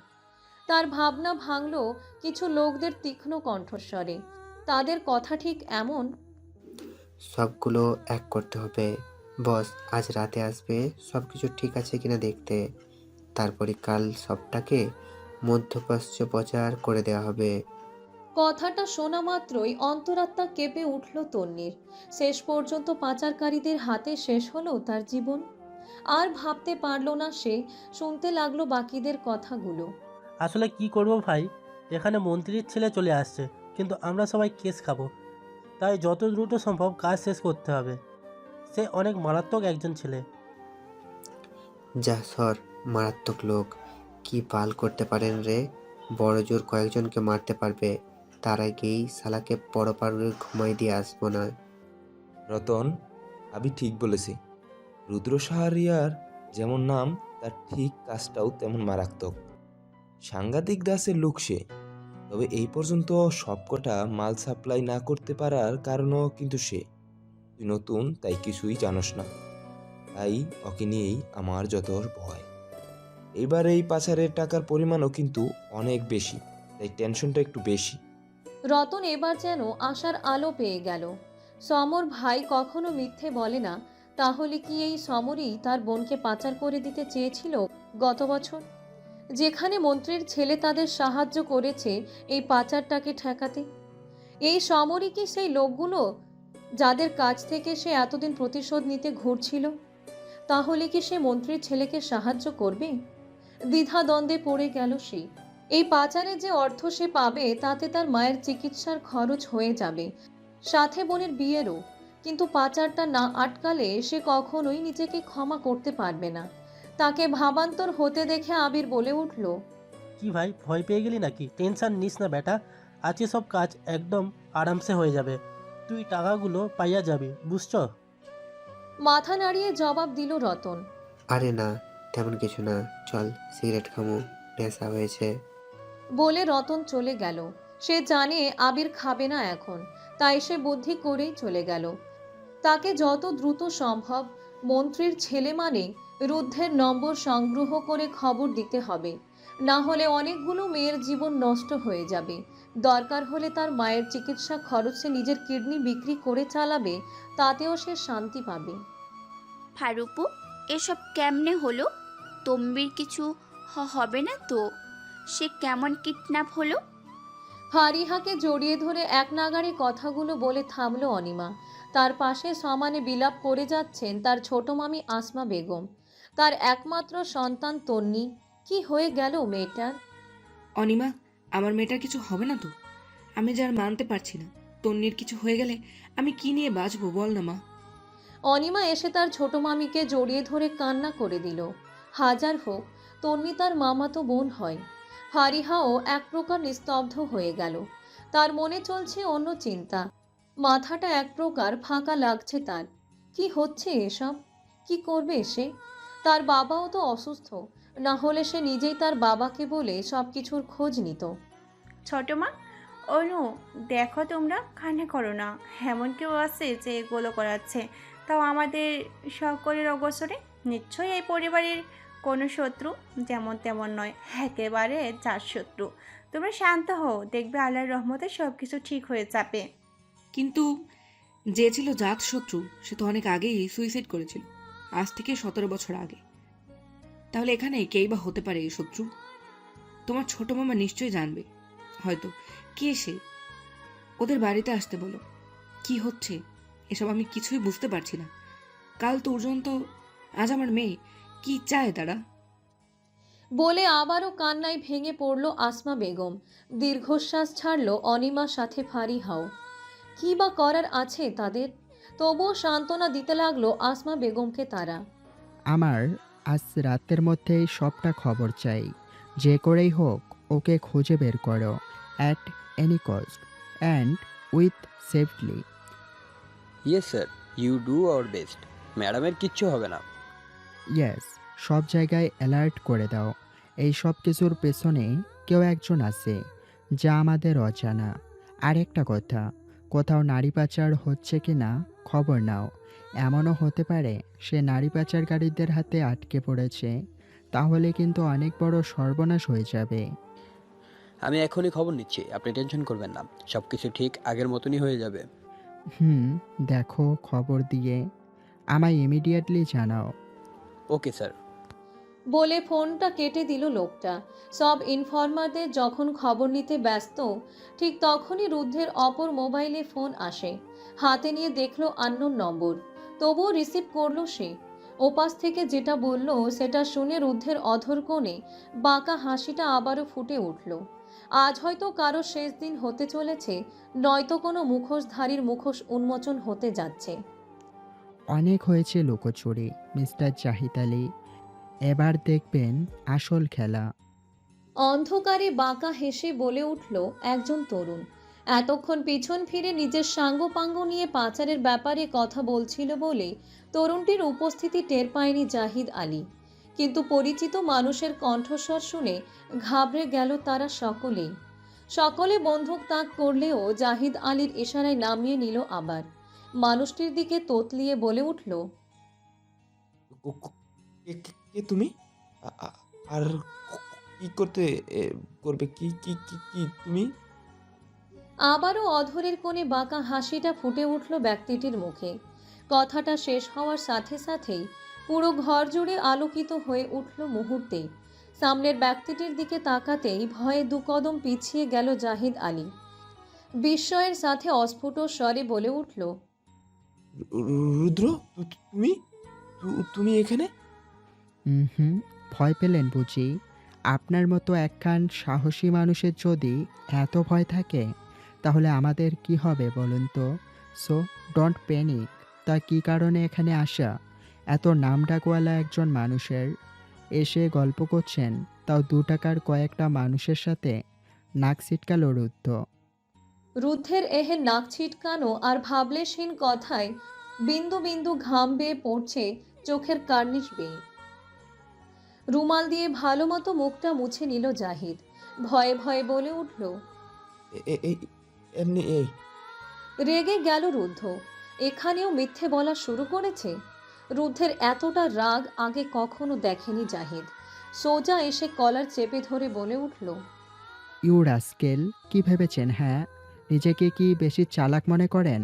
তার ভাবনা ভাঙল কিছু লোকদের তীক্ষ্ণ কণ্ঠস্বরে। তাদের কথা ঠিক এমন, সবগুলো এক করতে হবে। বস আজ রাতে আসবে সব কিছু ঠিক আছে কিনা দেখতে, তারপরে কাল সবটাকে মধ্যপ্রাচ্য প্রচার করে দেওয়া হবে। কথাটা শোনা মাত্রই অন্তরাত্মা কেঁপে উঠল তন্নির। শেষ পর্যন্ত পাচারকারীদের হাতে শেষ হলো তার জীবন। আর ভাবতে পারল না সে। শুনতে লাগলো বাকিদের কথাগুলো। আসলে কি করব ভাই, এখানে মন্ত্রীর ছেলে চলে আসছে, কিন্তু আমরা সবাই কেস খাবো, তাই যত দ্রুত সম্ভব কাজ শেষ করতে হবে। সে অনেক মারাত্মক একজন ছেলে। যা সর, মারাত্মক লোক, কি পাল করতে পারেন রে? বড় জোর কয়েকজনকে মারতে পারবে, তার আগেই শালাকে পরপারে ঘুমাই দিয়ে আসবো না। রতন, আমি ঠিক বলেছি। রুদ্র সাহারিয়ার যেমন নাম, তার ঠিক কাজটাও তেমন মারাত্মক। সাংঘাতিক দাসের লোক সে। তবে এই পর্যন্ত সবকটা মাল সাপ্লাই না করতে পারার কারণও কিন্তু সে। তুই নতুন, তাই কিছুই জানোস না। তাই ওকে নিয়েই আমার যত ভয়। এইবার এই পাচারের টাকার পরিমাণও কিন্তু অনেক বেশি, তাই টেনশনটা একটু বেশি। রতন এবার যেন আশার আলো পেয়ে গেল। সমর ভাই কখনো মিথ্যে বলে না। তাহলে কি এই সমরই তার বোনকে পাচার করে দিতে চেয়েছিল গত বছর, যেখানে মন্ত্রীর ছেলে তাদের সাহায্য করেছে এই পাচারটাকে ঠেকাতে? এই সমরই কি সেই লোকগুলো যাদের কাছ থেকে সে এতদিন প্রতিশোধ নিতে ঘুরছিল? তাহলে কি সে মন্ত্রীর ছেলেকে সাহায্য করবে? দ্বিধাদ্বন্দ্বে পড়ে গেল সে। এই পাচারে যে অর্থ সে পাবে তাতে তার মায়ের চিকিৎসার খরচ হয়ে যাবে, সাথে বোনের বিয়েরও। কিন্তু পাচারটা না আটকালে সে কখনোই নিজেকে ক্ষমা করতে পারবে না। তাকে ভাবান্তর হতে দেখে আবির বলে উঠল, কি ভাই, ভয় পেয়ে গেলি নাকি? টেনশন নিস না বেটা, আজকে সব কাজ একদম আরামসে হয়ে যাবে। তুই টাকাগুলো পাইয়া যাবি, বুঝছ? মাথা নাড়িয়ে জবাব দিল রতন। আরে না, তেমন কিছু না, চল সিগারেট খামু, নেশা হয়েছে। বলে রতন চলে গেল। সে জানে আবির খাবে না এখন, তাই সে বুদ্ধি করেই চলে গেল। তাকে যত দ্রুত সম্ভব মন্ত্রীর ছেলে মানে রুদ্ধের নম্বর সংগ্রহ করে খবর দিতে হবে, না হলে অনেকগুলো মেয়ের জীবন নষ্ট হয়ে যাবে। দরকার হলে তার মায়ের চিকিৎসা খরচে নিজের কিডনি বিক্রি করে চালাবে, তাতেও সে শান্তি পাবে। ফারুপু, এসব কেমনে হলো? তম্বির কিছু হবে না তো? সে কেমন কিডন্যাপ হলো? ফারিহাকে জড়িয়ে ধরে এক নাগাড়ে কথাগুলো বলে থামলো অনিমা। তার পাশে সমানে বিলাপ করে যাচ্ছেন তার ছোট মামি আসমা বেগম। তার একমাত্র সন্তান তন্নি। কি হয়ে গেল মেয়েটার? অনিমা, আমার মেয়েটার কিছু হবে না তো? আমি যার মানতে পারছি না, তন্নির কিছু হয়ে গেলে আমি কি নিয়ে বাঁচবো বল না মা? অনিমা এসে তার ছোট মামিকে জড়িয়ে ধরে কান্না করে দিল। হাজার হোক, তন্নি তার মামাতো বোন হয়। ফারিহাও এক প্রকার নিস্তব্ধ হয়ে গেল। তার মনে চলছে অন্য চিন্তা। মাথাটা এক প্রকার ফাঁকা লাগছে তার। কি হচ্ছে এসব? কি করবে সে? তার বাবাও তো অসুস্থ, না হলে সে নিজেই তার বাবাকে বলে সব কিছুর খোঁজ নিত। ছোট মা, অনু, দেখো তোমরা কান্না করো না। এমন কেউ আছে যে এগুলো করাচ্ছে, তাও আমাদের সকলের অবসরে? নিশ্চয়ই এই পরিবারের কোনো শত্রু, যেমন তেমন নয়, একেবারে যার শত্রু। তোমরা শান্ত হও, দেখবে আল্লাহর রহমতে সব কিছু ঠিক হয়ে যাবে। কিন্তু যে ছিল জাত শত্রু সে তো অনেক আগেই সুইসাইড করেছিল, আজ থেকে 17 বছর আগে। তাহলে এখানে কেই বা হতে পারে এই শত্রু? তোমার ছোট মামা নিশ্চয়ই জানবে হয়তো কে সে। ওদের বাড়িতে আসতে বলো। কি হচ্ছে এসব আমি কিছুই বুঝতে পারছি না। কাল পর্যন্ত আজ আমার মেয়ে কি চায় তারা? বলে আবারও কান্নায় ভেঙে পড়ল আসমা বেগম। দীর্ঘশ্বাস ছাড়ল অনিমার সাথে ফারিহাও। কি বা করার আছে তাদের? তবুও সান্ত্বনা দিতে লাগলো আসমা বেগমকে তারা। আমার আজ রাতের মধ্যেই সবটা খবর চাই। যে করেই হোক ওকে খুঁজে বের করো, at any cost and with safely. Yes sir, you do our best. ম্যাডামের কিচ্ছু হবে না। ইয়েস, সব জায়গায় অ্যালার্ট করে দাও। এই সব কিছুর পেছনে কেউ একজন আছে যা আমাদের অজানা। আরেকটা কথা, কোথাও নারী পাচার হচ্ছে কি না খবর নাও। এমনও হতে পারে সে নারী পাচারকারীদের হাতে আটকে পড়েছে, তাহলে কিন্তু অনেক বড় সর্বনাশ হয়ে যাবে। আমি এখনই খবর নিচ্ছি, আপনি টেনশন করবেন না, সব কিছু ঠিক আগের মতনই হয়ে যাবে। দেখো খবর দিয়ে আমায় ইমিডিয়েটলি জানাও। Okay sir. বলে ফোনটা কেটে দিল লোকটা। সব ইনফর্মারদের যখন খবর নিতে ব্যস্ত, ঠিক তখনই রুদ্ধের অপর মোবাইলে ফোন আসে। হাতে নিয়ে দেখলো আননোন নম্বর, তবুও রিসিভ করলো সে। ওপাশ থেকে যেটা বলল সেটা শুনে রুদ্ধের অধর কোণে বাঁকা হাসিটা আবারও ফুটে উঠল। আজ হয়তো কারো শেষ দিন হতে চলেছে, নয়তো কোনো মুখোশধারীর মুখোশ উন্মোচন হতে যাচ্ছে। অনেক হয়েছে লুকোচুরি মিস্টার জাহিদ আলী, এবার দেখবেন আসল খেলা। অন্ধকারে বাঁকা হেসে বলে উঠল একজন তরুণ। এতক্ষণ পিছন ফিরে নিজের সাঙ্গপাঙ্গ নিয়ে পাচারের ব্যাপারে কথা বলছিল বলে তরুণটির উপস্থিতি টের পায়নি জাহিদ আলী, কিন্তু পরিচিত মানুষের কণ্ঠস্বর শুনে ঘাবড়ে গেল তারা সকলেই। সকলে বন্দুক তাক করলেও জাহিদ আলীর ইশারায় নামিয়ে নিল আবার। মানুষটির দিকে তোতলিয়ে বলে উঠল, কে তুমি? আর কি করতে করবে? কি কি কি কি তুমি? আবারও অধরের কোণে বাঁকা হাসিটা ফুটে উঠল ব্যক্তিটির মুখে। কথাটা শেষ হওয়ার সাথে সাথেই পুরো ঘর জুড়ে আলোকিত হয়ে উঠল মুহূর্তেই। সামনের ব্যক্তিটির দিকে তাকাতেই ভয়ে দুকদম পিছিয়ে গেল জাহিদ আলী। বিস্ময়ের সাথে অস্ফুট স্বরে বলে উঠল, রুদ্র, তুমি তুমি এখানে? হুম, ভয় পেলেন বুঝি? আপনার মতো একখান সাহসী মানুষের যদি এত ভয় থাকে তাহলে আমাদের কি হবে বলুন তো? So don't panic. তা কী কারণে এখানে আসা? এত নামডাকওয়ালা একজন মানুষের এসে গল্প করছেন, তাও 2 টাকার কয়েকটা মানুষের সাথে? নাক ছিটকালো রুদ্ধ। রুদ্ধের এহে নাক ছিটকানো আর ভাবলেশহীন কথায় বিন্দু বিন্দু ঘাম বেয়ে পড়ছে চোখের কার্নিশ বেয়ে। রুমাল দিয়ে ভালো মতো মুখটা মুছে নিল জাহিদ। ভয়ে ভয়ে বলে উঠল, এমনি এই। রেগে গেল রুদ্ধ। এখানেও মিথ্যে বলা শুরু করেছে। রুদ্ধের এতটা রাগ আগে কখনো দেখেনি জাহিদ। সোজা এসে কলার চেপে ধরে বলে উঠল, ইউ রাস্কেল, কি ভেবেছেন? হ্যাঁ, নিজেকে কি বেশি চালাক মনে করেন?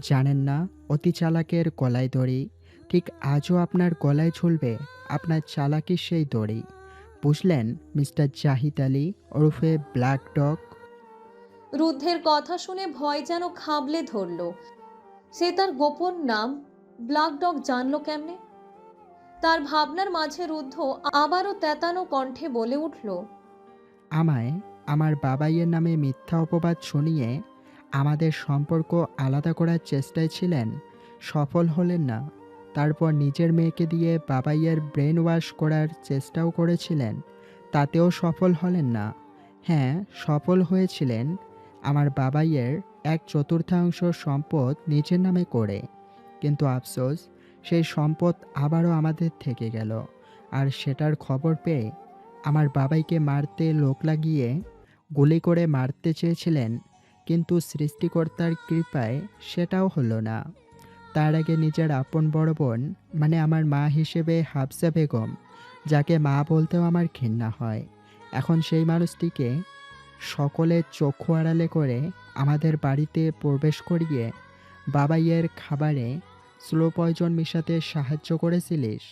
জানেন না অতি চালাকের গলায় দড়ি, ঠিক আজও আপনার গলায় ঝুলবে আপনার চালাকির সেই দড়ি। বুঝলেন মিস্টার জাহিদ আলী ওরফে ব্ল্যাক ডগ? রুদ্ধের কথা শুনে ভয় যেন খাবলে ধরল। সে তার গোপন নাম ব্ল্যাক ডগ জানল কেমনে? তার ভাবনার মাঝে রুদ্ধ আবারও তেতানো কণ্ঠে বলে উঠল, আমায় আমার বাবাইয়ের নামে মিথ্যা অপবাদ শুনিয়ে আমাদের সম্পর্ক আলাদা করার চেষ্টায় ছিলেন, সফল হলেন না। তারপর নিজের মেয়েকে দিয়ে বাবাইয়ের ব্রেন ওয়াশ করার চেষ্টাও করেছিলেন, তাতেও সফল হলেন না। হ্যাঁ, সফল হয়েছিলেন আমার বাবাইয়ের 1/4 সম্পদ নিজের নামে করে, কিন্তু আফসোস সেই সম্পদ আবারও আমাদের থেকে গেল। আর সেটার খবর পেয়ে আমার বাবাইকে মারতে লোক লাগিয়ে গুলি করে মারতে চেয়েছিলেন, কিন্তু সৃষ্টিকর্তার কৃপায় সেটাও হলো না। তার আগে নিজের আপন বড় বোন, মানে আমার মা হিসেবে হাফসা বেগম, যাকে মা বলতেও আমার ঘৃণা হয়, এখন সেই মানুষটিকে সকলের চক্ষু আড়ালে করে আমাদের বাড়িতে প্রবেশ করিয়ে বাবাইয়ের খাবারে স্লো পয়জন মিশাতে সাহায্য করেছিলিস।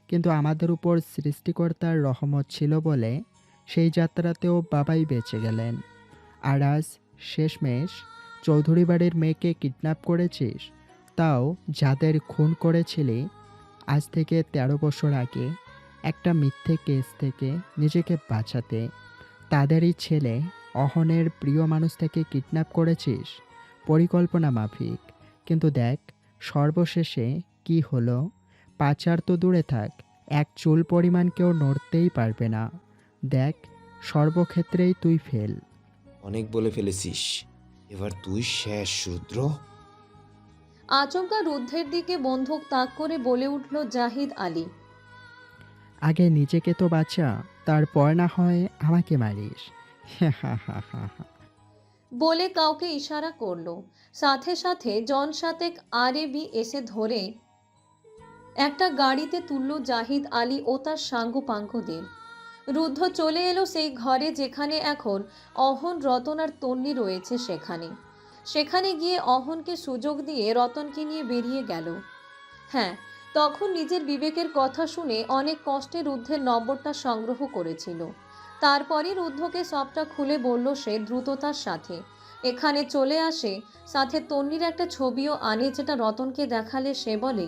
কিন্তু আমাদের উপর সৃষ্টিকর্তার রহমত ছিল বলে সেই যাত্রাতেও বাবাই বেঁচে গেলেন। আর আজ শেষমেশ চৌধুরী বাড়ির মেয়েকে কিডন্যাপ করেছিস, তাও যাদের খুন করেছিলি আজ থেকে 13 বছর আগে একটা মিথ্যে কেস থেকে নিজেকে বাঁচাতে। তাদেরই ছেলে অহনের প্রিয় মানুষ থেকে কিডন্যাপ করেছিস পরিকল্পনা মাফিক। কিন্তু দেখ সর্বশেষে কি হলো। পাচার তো দূরে থাক, এক চুল পরিমাণ কেউ নড়তেই পারবে না। দেখ সর্বক্ষেত্রেই তুই ফেল। অনেক বলে ফেলেছিস, এবার তুই শেষ রুদ্র। আচমকা রুদ্ধের দিকে বন্দুক তাক করে বলে উঠল জাহিদ আলী, আগে নিজেকে তো বাঁচা, তারপর না হয় আমাকে মারিস। বলে কাউকে ইশারা করলো। সাথে সাথে জন সাতেক আরএবি এসে ধরে একটা গাড়িতে তুলল জাহিদ আলী ও তার সাঙ্গপাঙ্গদের। রুদ্ধ চলে এলো সেই ঘরে যেখানে এখন অহন, রতন আর তন্নি রয়েছে। সেখানে গিয়ে অহনকে সুযোগ দিয়ে রতনকে নিয়ে বেরিয়ে গেল। হ্যাঁ, তখন নিজের বিবেকের কথা শুনে অনেক কষ্টে রুদ্ধের নম্বরটা সংগ্রহ করেছিল। তারপরই রুদ্ধকে সবটা খুলে বলল সে দ্রুততার সাথে। এখানে চলে আসে, সাথে তন্নির একটা ছবিও আনে, যেটা রতনকে দেখালে সে বলে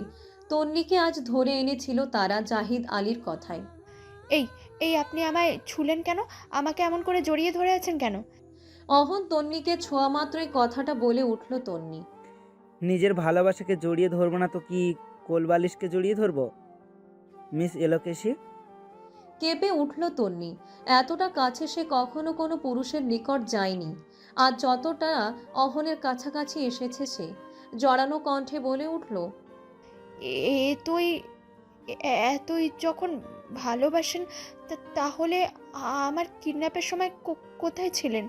তন্নিকে আজ ধরে এনেছিল তারা জাহিদ আলীর কথায়। এই এই আপনি আমায় ছুলেন কেন? আমাকে এমন করে জড়িয়ে ধরে আছেন কেন? অহন তন্নিকে ছোঁয়া মাত্রই কথাটা বলে উঠল তন্নি। নিজের ভালোবাসাকে জড়িয়ে ধরবো না তো কি কোলবালিশকে জড়িয়ে ধরবো মিস এলোকেশী? কেঁপে উঠল তন্নি। এতটা কাছে সে কখনো কোনো পুরুষের নিকট যায়নি, আজ যতটা অহনের কাছাকাছি এসেছে সে জড়ানো কণ্ঠে বলে উঠল, এতই যখন ভালোবাসেন তাহলে আমার কিডন্যাপের সময় কোথায় ছিলেন?